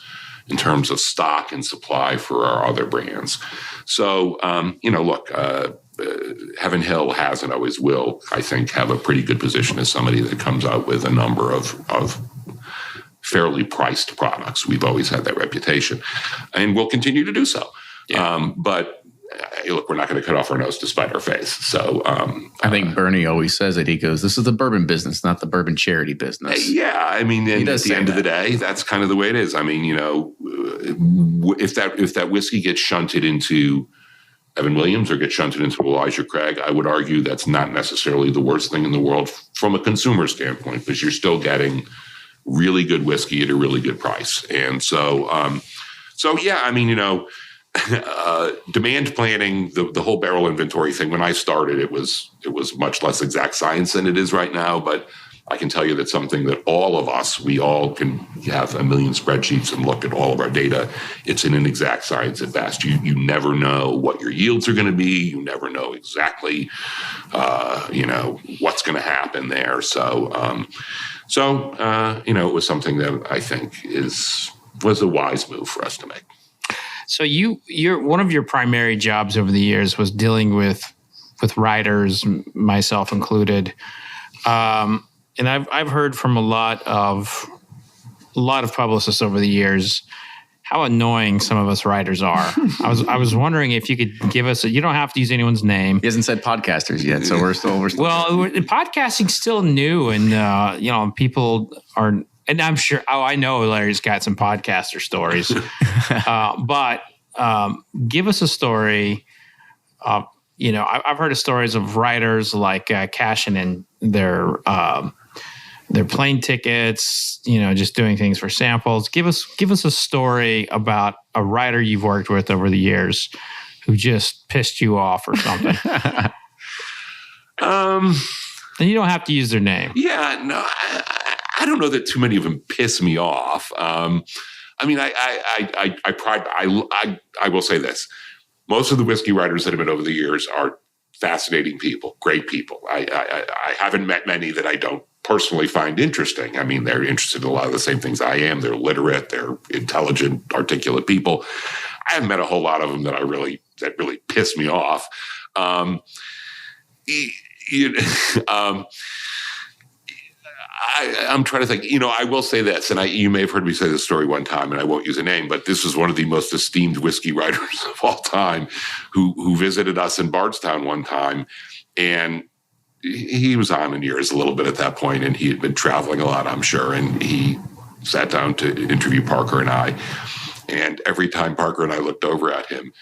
in terms of stock and supply for our other brands. So, look, Heaven Hill has and always will, I think, have a pretty good position as somebody that comes out with a number of fairly priced products. We've always had that reputation, and we'll continue to do so. Yeah. But look, we're not going to cut off our nose to spite our face. So I think Bernie always says it. He goes, "This is the bourbon business, not the bourbon charity business." Yeah, I mean, at the end of the day, that's kind of the way it is. I mean, if that whiskey gets shunted into Evan Williams or gets shunted into Elijah Craig, I would argue that's not necessarily the worst thing in the world from a consumer standpoint, because you're still getting really good whiskey at a really good price. And so yeah, I mean, demand planning, the whole barrel inventory thing, when I started, it was much less exact science than it is right now. But I can tell you that's something that we all can have a million spreadsheets and look at all of our data. It's an inexact science at best. You never know what your yields are going to be. You never know exactly, what's going to happen there. So, it was something that I think was a wise move for us to make. So you're one of your primary jobs over the years was dealing with writers, myself included, and I've heard from a lot of publicists over the years how annoying some of us writers are. I was wondering if you could give us you don't have to use anyone's name. He hasn't said podcasters yet, so we're still. Well, podcasting's still new, and people are. And I'm sure. Oh, I know Larry's got some podcaster stories, but give us a story. I've heard of stories of writers like cashing in their plane tickets. Just doing things for samples. Give us a story about a writer you've worked with over the years who just pissed you off or something. And you don't have to use their name. Yeah, no. I don't know that too many of them piss me off. I mean, I will say this. Most of the whiskey writers that have been over the years are fascinating people, great people. I haven't met many that I don't personally find interesting. I mean, they're interested in a lot of the same things I am. They're literate, they're intelligent, articulate people. I haven't met a whole lot of them that really piss me off. I'm trying to think, I will say this, and you may have heard me say this story one time, and I won't use a name, but this is one of the most esteemed whiskey writers of all time who visited us in Bardstown one time. And he was on in years a little bit at that point, and he had been traveling a lot, I'm sure. And he sat down to interview Parker and I. And every time Parker and I looked over at him,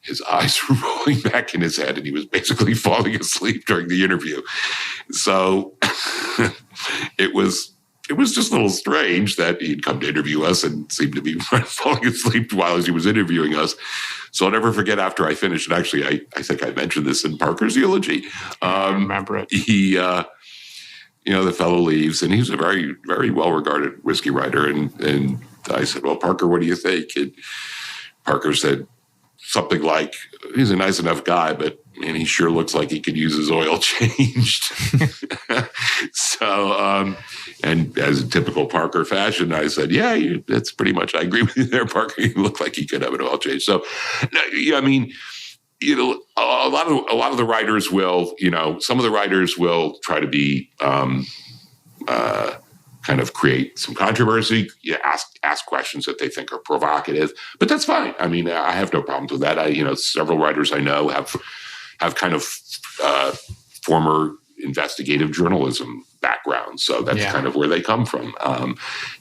his eyes were rolling back in his head, and he was basically falling asleep during the interview. So it was it was just a little strange that he'd come to interview us and seemed to be falling asleep while he was interviewing us. So I'll never forget after I finished, and actually I think I mentioned this in Parker's eulogy. I remember it. He, the fellow leaves, and he's a very, very well-regarded whiskey writer. And I said, well, Parker, what do you think? And Parker said something like, he's a nice enough guy, but man, he sure looks like he could use his oil changed. So, and as a typical Parker fashion, I said, yeah, that's pretty much, I agree with you there, Parker. You look like he could have an oil change. So, yeah, I mean, a lot of the writers will, some of the writers will try to be, kind of create some controversy, ask questions that they think are provocative, but that's fine. I mean, I have no problems with that. Several writers I know have kind of former investigative journalism backgrounds, so that's kind of where they come from.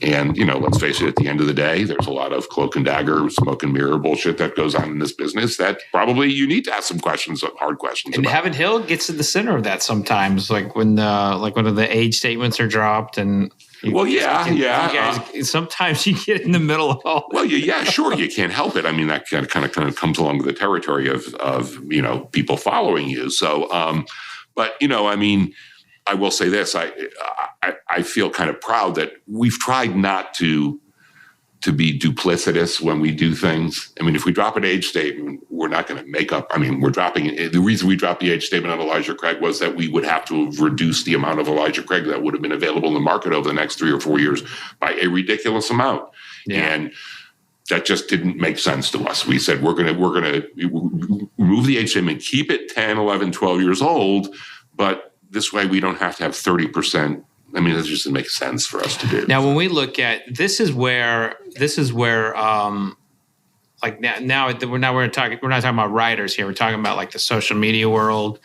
And let's face it, at the end of the day, there's a lot of cloak and dagger, smoke and mirror bullshit that goes on in this business that probably you need to ask some questions, hard questions. And about. Heaven Hill gets in the center of that sometimes, like when the age statements are dropped and. Well, yeah. You guys, sometimes you get in the middle of all. Well, yeah, sure, you can't help it. I mean, that kind of comes along with the territory of people following you. So, but I mean, I will say this: I feel kind of proud that we've tried not to be duplicitous when we do things. I mean, if we drop an age statement, we're not going to make up. I mean, we're dropping it. The reason we dropped the age statement on Elijah Craig was that we would have to have reduced the amount of Elijah Craig that would have been available in the market over the next 3 or 4 years by a ridiculous amount. Yeah. And that just didn't make sense to us. We said, we're going to remove the age statement, keep it 10, 11, 12 years old, but this way we don't have to have 30%. I mean, it just makes sense for us to do. Now, when we look at this is where like now we're not talking about writers here. We're talking about like the social media world,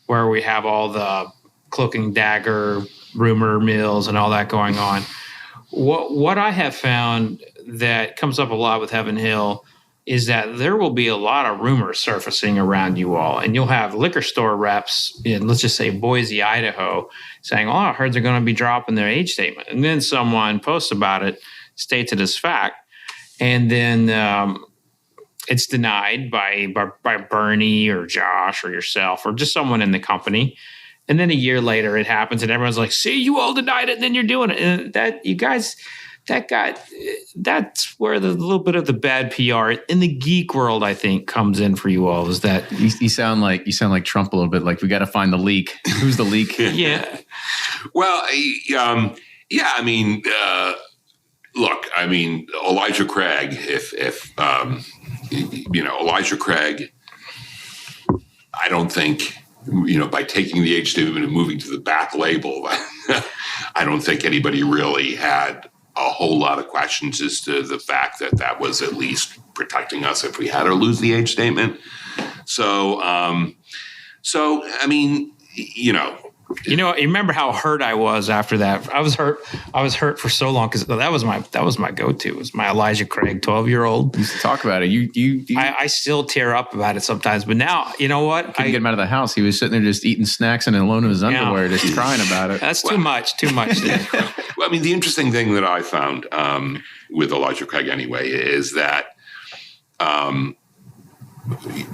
where we have all the cloak and dagger rumor mills and all that going on. What I have found that comes up a lot with Heaven Hill is that there will be a lot of rumors surfacing around you all, and you'll have liquor store reps in, let's just say, Boise, Idaho, saying, "Oh, I heard they're going to be dropping their age statement," and then someone posts about it, states it as fact, and then it's denied by Bernie or Josh or yourself or just someone in the company, and then a year later it happens, and everyone's like, "See, you all denied it, and then you're doing it," and that you guys. That's where the little bit of the bad PR in the geek world, I think, comes in for you all. Is that you sound like Trump a little bit? Like we got to find the leak. Who's the leak? Yeah. Well, yeah. I mean, look. I mean, Elijah Craig. If Elijah Craig, I don't think. By taking the age statement and moving to the back label, I don't think anybody really had a whole lot of questions as to the fact that was at least protecting us if we had to lose the age statement. So I mean, you remember how hurt I was after that. I was hurt for so long because that was my go-to. It was my Elijah Craig 12-year-old. You used to talk about it. I still tear up about it sometimes. But now, you know what? Couldn't get him out of the house. He was sitting there just eating snacks and alone in his underwear, just crying about it. That's too much. Well, I mean, the interesting thing that I found with Elijah Craig anyway is that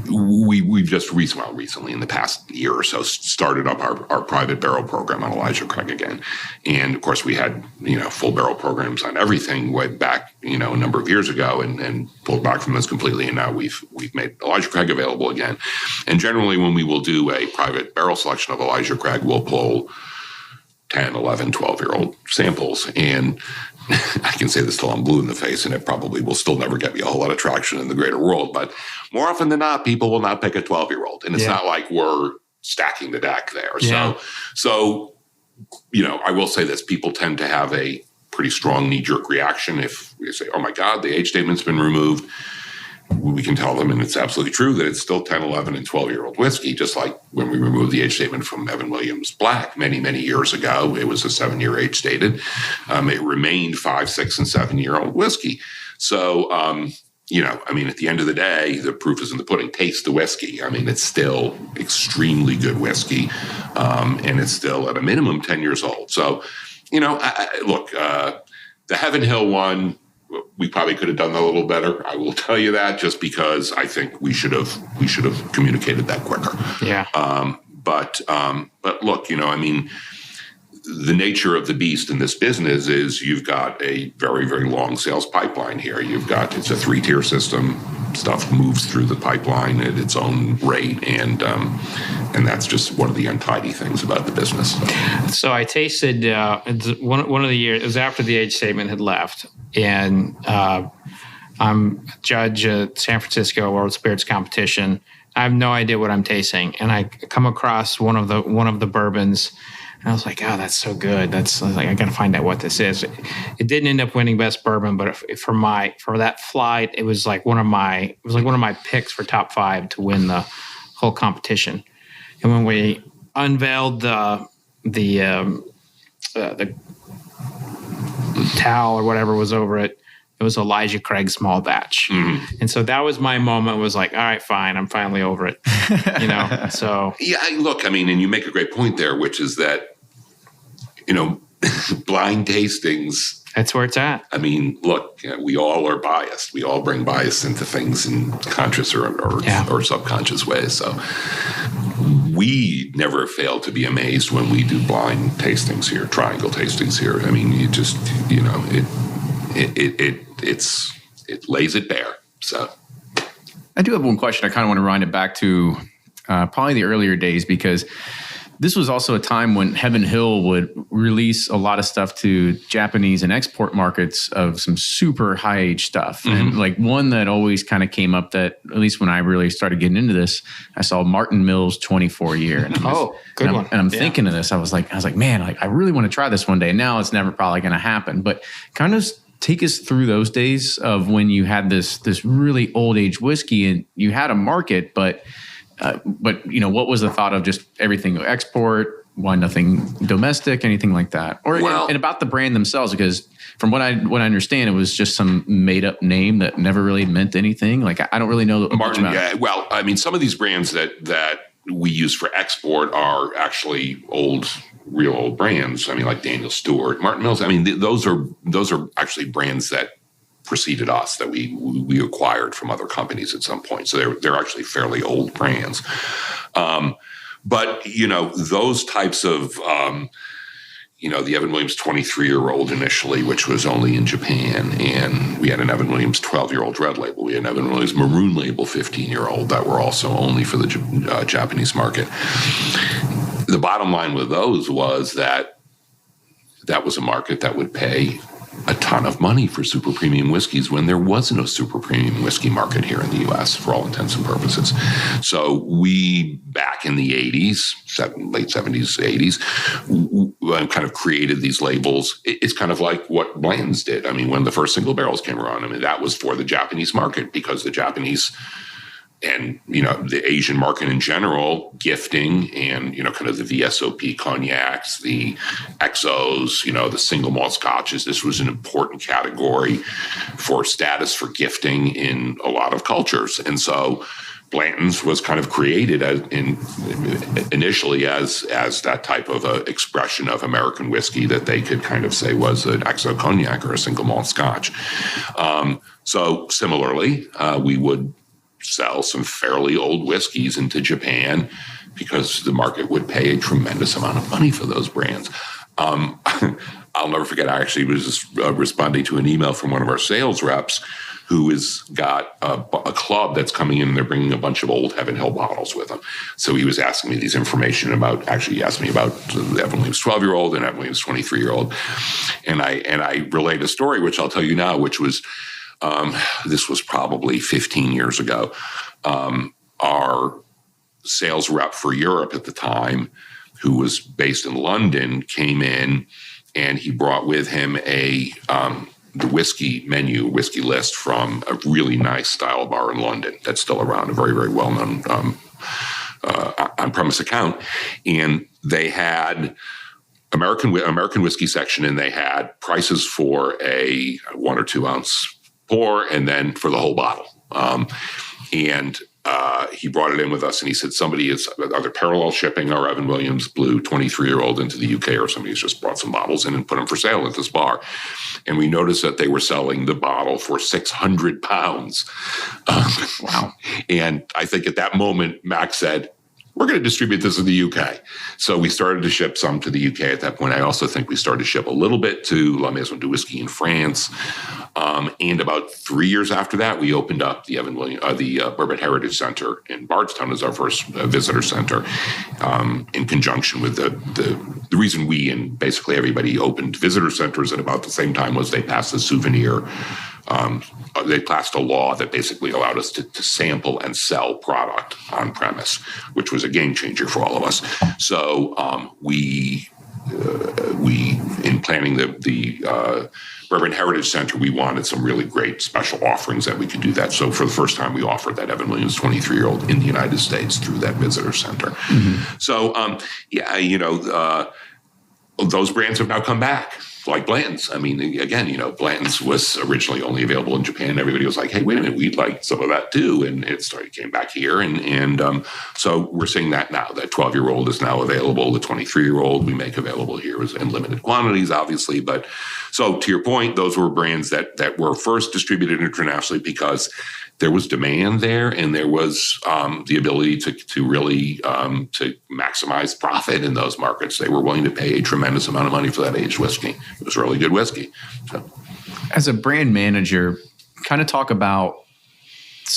we've just recently in the past year or so started up our private barrel program on Elijah Craig again. And of course we had, full barrel programs on everything way back, a number of years ago and pulled back from this completely. And now we've made Elijah Craig available again. And generally when we will do a private barrel selection of Elijah Craig, we'll pull 10, 11, 12-year-old samples. And I can say this till I'm blue in the face, and it probably will still never get me a whole lot of traction in the greater world. But more often than not, people will not pick a 12-year-old. And it's not like we're stacking the deck there. Yeah. So, I will say this. People tend to have a pretty strong knee-jerk reaction if we say, oh, my God, the age statement's been removed. We can tell them, and it's absolutely true, that it's still 10, 11, and 12-year-old whiskey, just like when we removed the age statement from Evan Williams Black many, many years ago. It was a 7-year age stated. It remained 5, 6, and 7-year-old whiskey. So, at the end of the day, the proof is in the pudding. Taste the whiskey. I mean, it's still extremely good whiskey, and it's still at a minimum 10 years old. So, Look, the Heaven Hill one, we probably could have done a little better. I will tell you that, just because I think we should have communicated that quicker. Yeah. But look, the nature of the beast in this business is you've got a very, very long sales pipeline here. It's a 3-tier system. Stuff moves through the pipeline at its own rate, and that's just one of the untidy things about the business. So I tasted one of the years. It was after the age statement had left, and I'm a judge at San Francisco World Spirits Competition. I have no idea what I'm tasting, and I come across one of the bourbons. And I was like, oh, that's so good. I got to find out what this is. It didn't end up winning best bourbon, but for that flight, it was like one of my picks for top 5 to win the whole competition. And when we unveiled the towel or whatever was over it, it was Elijah Craig small batch. Mm-hmm. And so that was my moment. Was like, all right, fine. I'm finally over it. So. Yeah, look, and you make a great point there, which is that, blind tastings. That's where it's at. Look, we all are biased. We all bring bias into things in conscious or subconscious ways. So we never fail to be amazed when we do blind tastings here, triangle tastings here. You just, it lays it bare. So I do have one question. I kind of want to wind it back to probably the earlier days, because this was also a time when Heaven Hill would release a lot of stuff to Japanese and export markets of some super high age stuff. Mm-hmm. And like one that always kind of came up, that at least when I really started getting into this, I saw Martin Mills 24 year. And good one. And I'm thinking of this. I was like, man, I really want to try this one day. And now it's never probably going to happen. But kind of take us through those days of when you had this really old age whiskey and you had a market, but what was the thought of just everything go export? Why nothing domestic? Anything like that? And about the brand themselves, because from what I understand, it was just some made up name that never really meant anything. Like I don't really know much about it. Well, some of these brands that we use for export are actually real old brands. Like Daniel Stewart, Martin Mills. Those are actually brands that preceded us, that we acquired from other companies at some point. So they're actually fairly old brands. But those types of the Evan Williams 23-year-old initially, which was only in Japan, and we had an Evan Williams 12-year-old red label. We had an Evan Williams maroon label 15-year-old that were also only for the Japanese market. The bottom line with those was that was a market that would pay a ton of money for super premium whiskeys when there was no super premium whiskey market here in the U.S. for all intents and purposes. So we, back in the 80s, late 70s, 80s, kind of created these labels. It's kind of like what Blanton's did. When the first single barrels came around, that was for the Japanese market, because the Japanese and, the Asian market in general, gifting and, kind of the VSOP cognacs, the XOs, the single malt scotches. This was an important category for status for gifting in a lot of cultures. And so Blanton's was kind of created initially as that type of expression of American whiskey that they could kind of say was an XO cognac or a single malt scotch. So similarly, we would sell some fairly old whiskeys into Japan because the market would pay a tremendous amount of money for those brands. I'll never forget, I actually was responding to an email from one of our sales reps who has got a club that's coming in, and they're bringing a bunch of old Heaven Hill bottles with them. So he was asking me these information he asked me about the Evan Williams 12-year-old and Evan Williams 23-year-old. And I relayed a story, which I'll tell you now, which was, this was probably 15 years ago. Our sales rep for Europe at the time, who was based in London, came in and he brought with him the whiskey list from a really nice style bar in London that's still around, a very, very well-known on-premise account. And they had American whiskey section, and they had prices for a 1 or 2 ounce pour, and then for the whole bottle. And he brought it in with us, and he said, somebody is either parallel shipping our Evan Williams Blue 23-year-old into the UK, or somebody's just brought some bottles in and put them for sale at this bar. And we noticed that they were selling the bottle for £600. Wow. And I think at that moment, Max said, we're going to distribute this in the UK. So we started to ship some to the UK at that point. I also think we started to ship a little bit to La Maison du Whisky in France. And about 3 years after that, we opened up the Bourbon Heritage Center in Bardstown as our first visitor center, in conjunction with the reason we and basically everybody opened visitor centers at about the same time was they passed the souvenir. They passed a law that basically allowed us to sample and sell product on premise, which was a game changer for all of us. So we in planning the Bourbon Heritage Center, we wanted some really great special offerings that we could do that. So for the first time, we offered that Evan Williams 23-year-old in the United States through that visitor center. Mm-hmm. So those brands have now come back. Like Blanton's. I mean, again, Blanton's was originally only available in Japan. Everybody was like, hey, wait a minute, we'd like some of that too. And it came back here. And so we're seeing that now. That 12-year-old is now available. The 23-year-old we make available here is in limited quantities, obviously. But so to your point, those were brands that were first distributed internationally because there was demand there, and there was the ability to really to maximize profit in those markets. They were willing to pay a tremendous amount of money for that aged whiskey. It was really good whiskey. So. As a brand manager, kind of talk about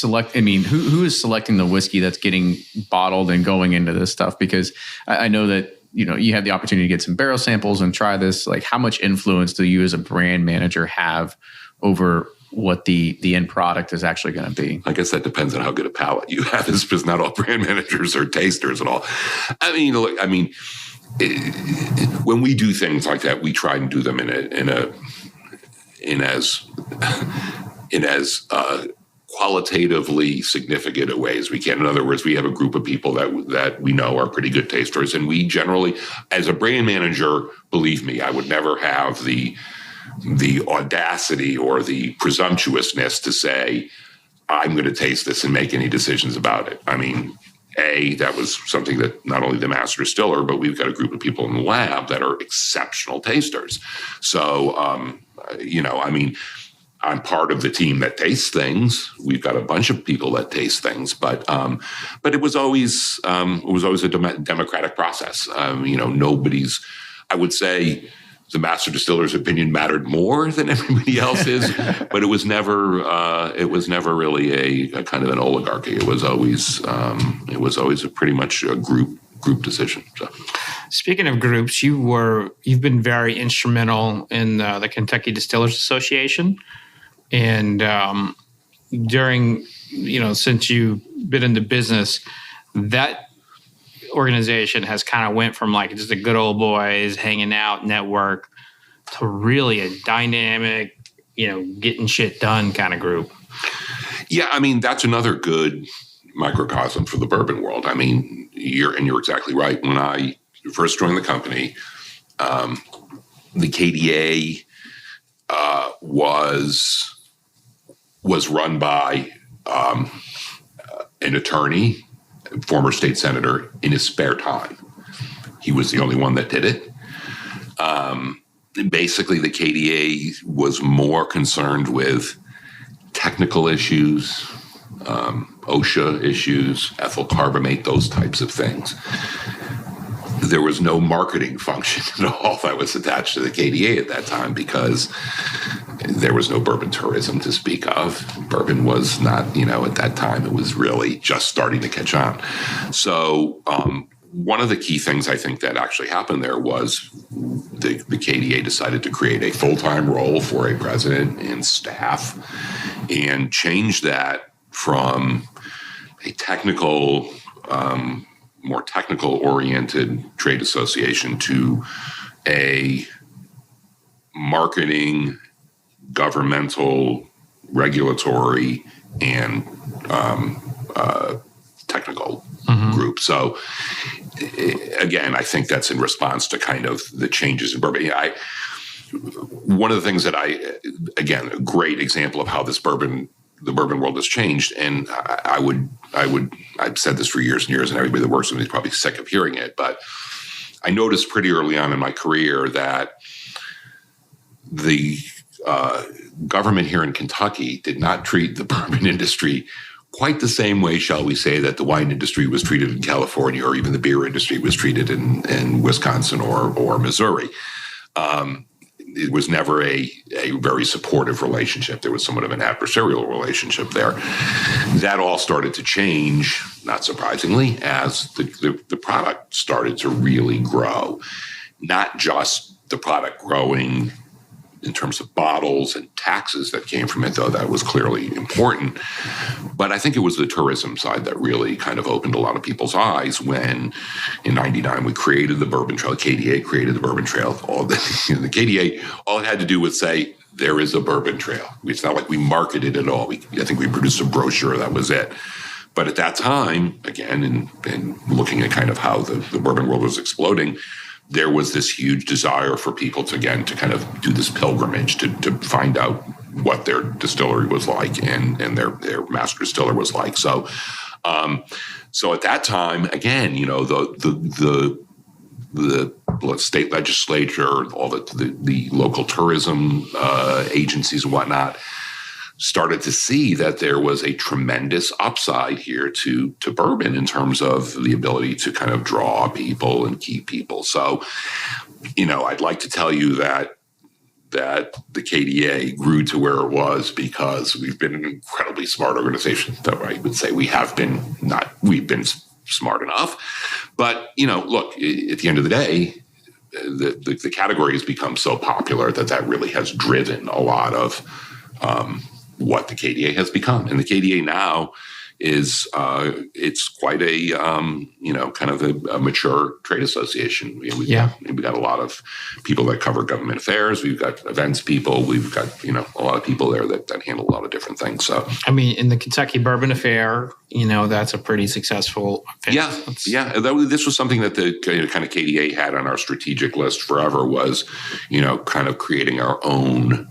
who is selecting the whiskey that's getting bottled and going into this stuff? Because I know that you had the opportunity to get some barrel samples and try this. Like, how much influence do you as a brand manager have over what the end product is actually going to be? I guess that depends on how good a palate you have, because not all brand managers are tasters at all. I mean, look, when we do things like that, we try and do them in as qualitatively significant a way as we can. In other words, we have a group of people that we know are pretty good tasters, and we generally, as a brand manager, believe me, I would never have the audacity or the presumptuousness to say, I'm going to taste this and make any decisions about it. I mean, that was something that not only the master distiller, but we've got a group of people in the lab that are exceptional tasters. So, I'm part of the team that tastes things. We've got a bunch of people that taste things, but it was always a democratic process. I would say, the master distiller's opinion mattered more than everybody else's, but it was never really a kind of an oligarchy. It was always a pretty much a group decision. So. Speaking of groups, you've been very instrumental in the Kentucky Distillers Association, and during since you've been in the business, that organization has kind of went from like just a good old boys hanging out network to really a dynamic, getting shit done kind of group. Yeah, I mean, that's another good microcosm for the bourbon world. I mean, you're exactly right. When I first joined the company, the KDA was run by an attorney, former state senator, in his spare time. He was the only one that did it. Basically, the KDA was more concerned with technical issues, OSHA issues, ethyl carbamate, those types of things. There was no marketing function at all that was attached to the KDA at that time, because there was no bourbon tourism to speak of. Bourbon was not, at that time, it was really just starting to catch on. So one of the key things I think that actually happened there was the KDA decided to create a full-time role for a president and staff, and change that from a technical, more technical-oriented trade association to a marketing, governmental, regulatory, and technical group. So, again, I think that's in response to kind of the changes in bourbon. One of the things that again, a great example of how this bourbon the bourbon world has changed. And I've said this for years and years, and everybody that works with me is probably sick of hearing it, but I noticed pretty early on in my career that the government here in Kentucky did not treat the bourbon industry quite the same way, shall we say, that the wine industry was treated in California, or even the beer industry was treated in Wisconsin or Missouri. It was never a very supportive relationship. There was somewhat of an adversarial relationship there. That all started to change, not surprisingly, as the product started to really grow. Not just the product growing in terms of bottles and taxes that came from it, though that was clearly important. But I think it was the tourism side that really kind of opened a lot of people's eyes when, in '99, we created the Bourbon Trail. KDA created the Bourbon Trail. The KDA, all it had to do was say, there is a Bourbon Trail. It's not like we marketed it at all. I think we produced a brochure, that was it. But at that time, again, and looking at kind of how the bourbon world was exploding, there was this huge desire for people to kind of do this pilgrimage to find out what their distillery was like and their master distiller was like. So at that time, again, the state legislature, all the local tourism agencies and whatnot started to see that there was a tremendous upside here to bourbon in terms of the ability to kind of draw people and keep people. So, I'd like to tell you that the KDA grew to where it was because we've been an incredibly smart organization. Though I would say we've been smart enough. But, look, at the end of the day, the category has become so popular that really has driven a lot of what the KDA has become. And the KDA now is it's quite a kind of a mature trade association. We've got a lot of people that cover government affairs. We've got events people. We've got a lot of people there that handle a lot of different things. So I mean, in the Kentucky Bourbon Affair, that's a pretty successful affair. Yeah. This was something that the kind of KDA had on our strategic list forever was kind of creating our own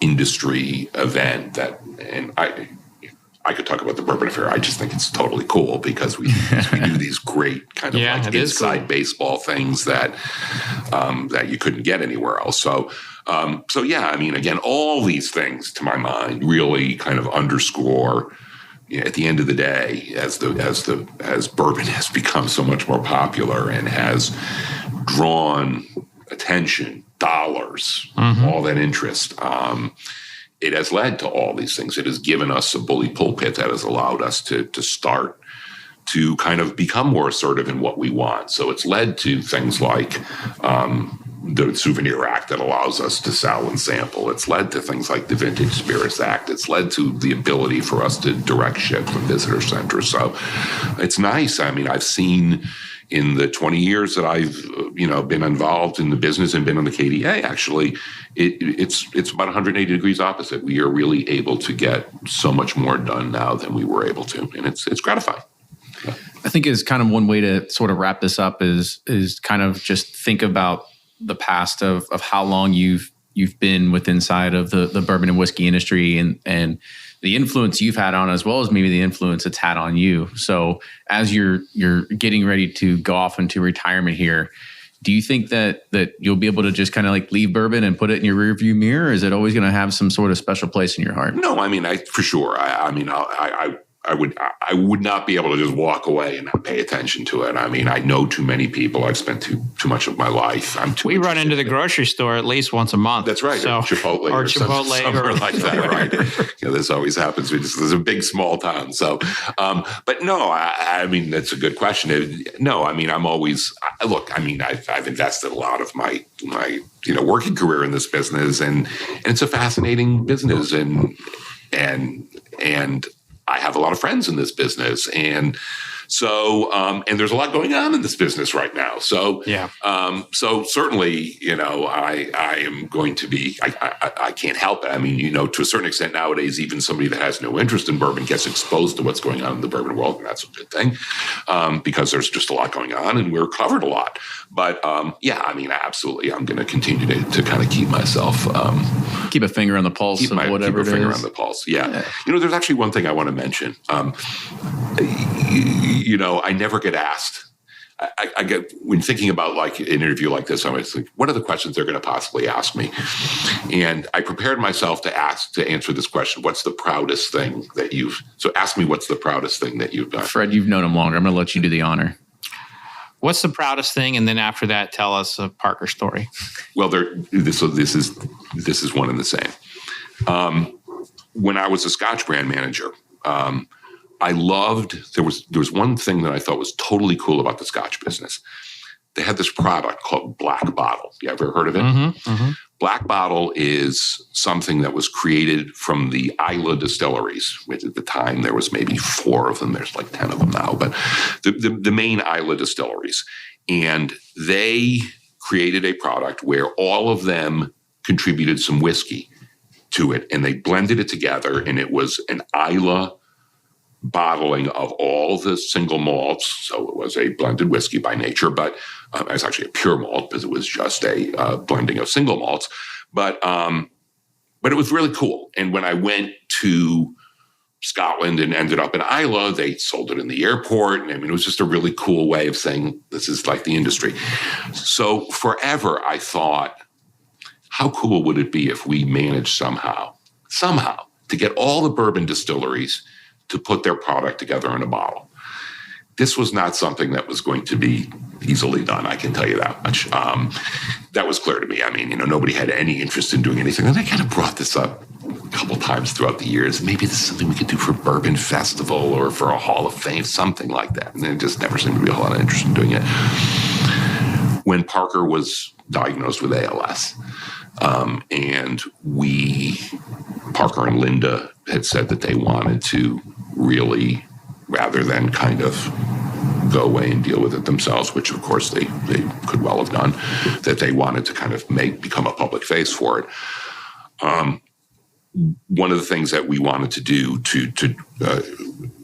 industry event and I could talk about the Bourbon Affair. I just think it's totally cool because we do these great kind of inside baseball things that you couldn't get anywhere else. So yeah, I mean, again, all these things to my mind really kind of underscore, at the end of the day, as bourbon has become so much more popular and has drawn attention, dollars, all that interest. It has led to all these things. It has given us a bully pulpit that has allowed us to start to kind of become more assertive in what we want. So it's led to things like the Souvenir Act that allows us to sell and sample. It's led to things like the Vintage Spirits Act. It's led to the ability for us to direct ship from visitor centers. So it's nice. I mean, I've seen in the 20 years that I've been involved in the business and been on the KDA, actually, it's about 180 degrees opposite. We are really able to get so much more done now than we were able to, and it's gratifying. Yeah. I think is kind of one way to sort of wrap this up is kind of just think about the past of how long you've been inside of the bourbon and whiskey industry and the influence you've had on, as well as maybe the influence it's had on you. So as you're getting ready to go off into retirement here, do you think that you'll be able to just kind of like leave bourbon and put it in your rearview mirror? Or is it always going to have some sort of special place in your heart? No, I mean, for sure. I would not be able to just walk away and not pay attention to it. I mean, I know too many people. I've spent too much of my life. We run into the grocery store at least once a month. That's right. So, or Chipotle or somewhere like that, right? This always happens. There's a big, small town. So, but no, I mean, that's a good question. No, I mean, I'm always, look, I mean, I've invested a lot of my working career in this business and it's a fascinating business and I have a lot of friends in this business, and So, and there's a lot going on in this business right now. So, so certainly, I am going to be, I can't help it. I mean, to a certain extent nowadays, even somebody that has no interest in bourbon gets exposed to what's going on in the bourbon world. And that's a good thing, because there's just a lot going on and we're covered a lot. But absolutely, I'm going to continue to kind of keep myself, keep a finger on the pulse of whatever it is. Keep a finger on the pulse. Yeah. There's actually one thing I want to mention. I never get asked. I get, when thinking about like an interview like this, I was like, what are the questions they're going to possibly ask me? And I prepared myself to answer this question. What's the proudest thing that so ask me, what's the proudest thing that you've done? Fred, you've known him longer. I'm going to let you do the honor. What's the proudest thing? And then after that, tell us a Parker story. Well, this is one and the same. When I was a Scotch brand manager, I loved, there was one thing that I thought was totally cool about the Scotch business. They had this product called Black Bottle. You ever heard of it? Mm-hmm, mm-hmm. Black Bottle is something that was created from the Islay distilleries, which at the time there was maybe 4 of them. There's like 10 of them now, but the main Islay distilleries. And they created a product where all of them contributed some whiskey to it, and they blended it together, and it was an Islay bottling of all the single malts. So it was a blended whiskey by nature, but it was actually a pure malt because it was just a blending of single malts. But it was really cool. And when I went to Scotland and ended up in Islay, they sold it in the airport. And I mean, it was just a really cool way of saying this is like the industry. So forever, I thought, how cool would it be if we managed somehow to get all the bourbon distilleries to put their product together in a bottle? This was not something that was going to be easily done, I can tell you that much. That was clear to me. I mean, nobody had any interest in doing anything. And I kind of brought this up a couple times throughout the years. Maybe this is something we could do for Bourbon Festival or for a Hall of Fame, something like that. And there just never seemed to be a whole lot of interest in doing it. When Parker was diagnosed with ALS, and Parker and Linda had said that they wanted to really, rather than kind of go away and deal with it themselves, which of course they could well have done, that they wanted to kind of become a public face for it. One of the things that we wanted to do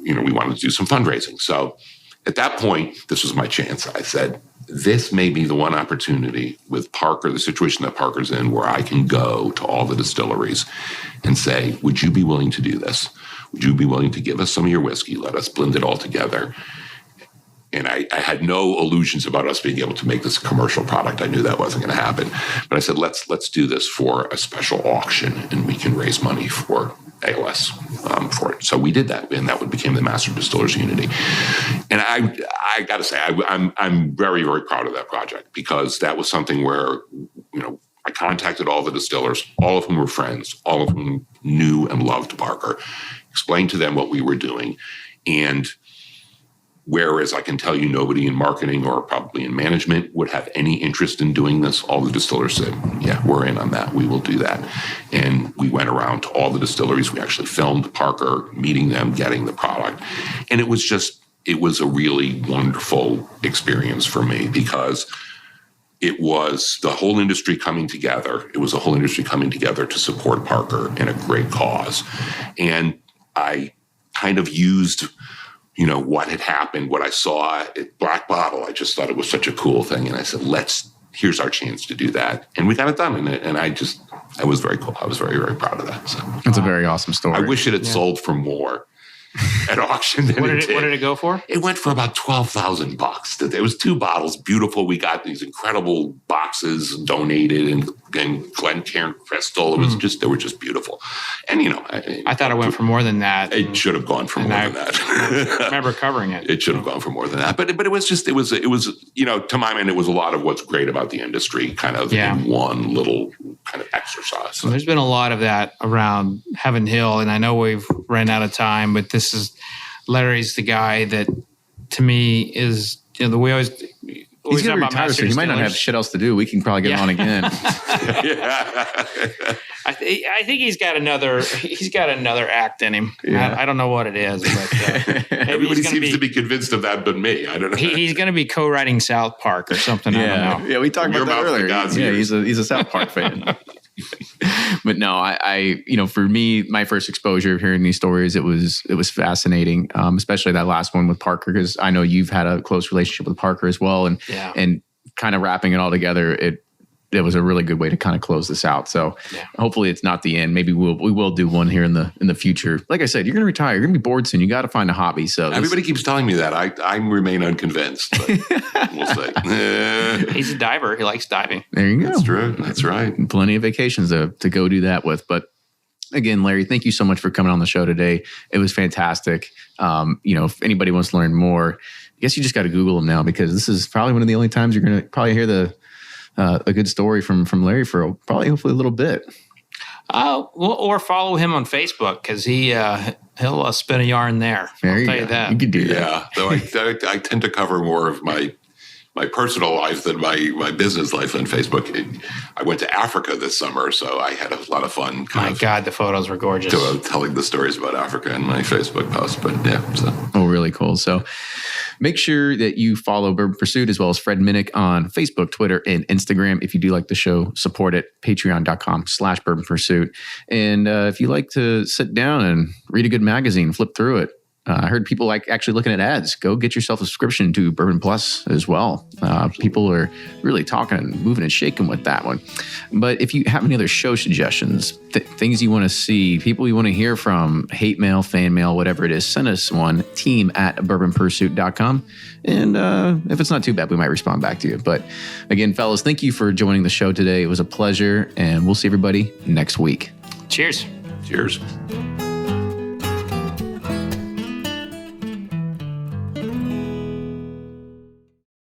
we wanted to do some fundraising. So at that point, this was my chance. I said, this may be the one opportunity with Parker, the situation that Parker's in, where I can go to all the distilleries and say, would you be willing to do this? Would you be willing to give us some of your whiskey? Let us blend it all together. And I had no illusions about us being able to make this a commercial product. I knew that wasn't going to happen. But I said, let's do this for a special auction, and we can raise money for ALS for it. So we did that, and that became the Master Distillers Unity. And I got to say, I'm very, very proud of that project, because that was something where, I contacted all the distillers, all of whom were friends, all of whom knew and loved Parker, explained to them what we were doing. And whereas I can tell you nobody in marketing or probably in management would have any interest in doing this, all the distillers said, yeah, we're in on that. We will do that. And we went around to all the distilleries. We actually filmed Parker, meeting them, getting the product. And it was a really wonderful experience for me, because it was the whole industry coming together. It was a whole industry coming together to support Parker in a great cause. And I kind of used what had happened, what I saw at Black Bottle. I just thought it was such a cool thing. And I said, here's our chance to do that. And we got it done. And I was very cool. I was very, very proud of that. So it's a very awesome story. I wish it had sold for more at auction. What did it go for? It went for about $12,000. There was 2 bottles, beautiful. We got these incredible boxes donated, and Glencairn Crystal. They were just beautiful. And I thought it went for more than that. It should have gone for more than that. I remember covering it. It should have gone for more than that. But it was to my mind, it was a lot of what's great about the industry, kind of in one little kind of exercise. So there's been a lot of that around Heaven Hill, and I know we've ran out of time, but Larry's the guy that, to me, is, the way He's going to talking about retire, so master he might not have distillers. shit else to do. We can probably get him on again. Yeah. I think he's got another act in him. Yeah. I don't know what it is, but maybe Everybody seems to be convinced of that but me. I don't know. he's going to be co-writing South Park or something. I don't know. Yeah, we talked Your about that mouth to earlier. God's Yeah, ears. he's a South Park fan. But no, I for me, my first exposure of hearing these stories, it was fascinating, especially that last one with Parker, because I know you've had a close relationship with Parker as well, and kind of wrapping it all together, it was a really good way to kind of close this out. So hopefully it's not the end. Maybe we will do one here in the future. Like I said, you're going to retire. You're going to be bored soon. You got to find a hobby. So Everybody keeps telling me that. I remain unconvinced, but we'll see. He's a diver. He likes diving. there you go. That's true. That's right. Plenty of vacations to go do that with. But again, Larry, thank you so much for coming on the show today. It was fantastic. If anybody wants to learn more, I guess you just got to Google him now, because this is probably one of the only times you're going to probably hear a good story from Larry for probably hopefully a little bit. Or follow him on Facebook, because he'll spin a yarn there. I'll tell you that. You could do that. Yeah. Though I tend to cover more of my personal life than my business life on Facebook. I went to Africa this summer, so I had a lot of fun. My God, the photos were gorgeous. Telling the stories about Africa in my Facebook post. But yeah, so. Oh, really cool. So make sure that you follow Bourbon Pursuit as well as Fred Minnick on Facebook, Twitter, and Instagram. If you do like the show, support it. Patreon.com/Bourbon Pursuit. And if you like to sit down and read a good magazine, flip through it. I heard people like actually looking at ads. Go get yourself a subscription to Bourbon Plus as well. People are really talking and moving and shaking with that one. But if you have any other show suggestions, things you want to see, people you want to hear from, hate mail, fan mail, whatever it is, send us one, team@bourbonpursuit.com. And if it's not too bad, we might respond back to you. But again, fellas, thank you for joining the show today. It was a pleasure, and we'll see everybody next week. Cheers. Cheers.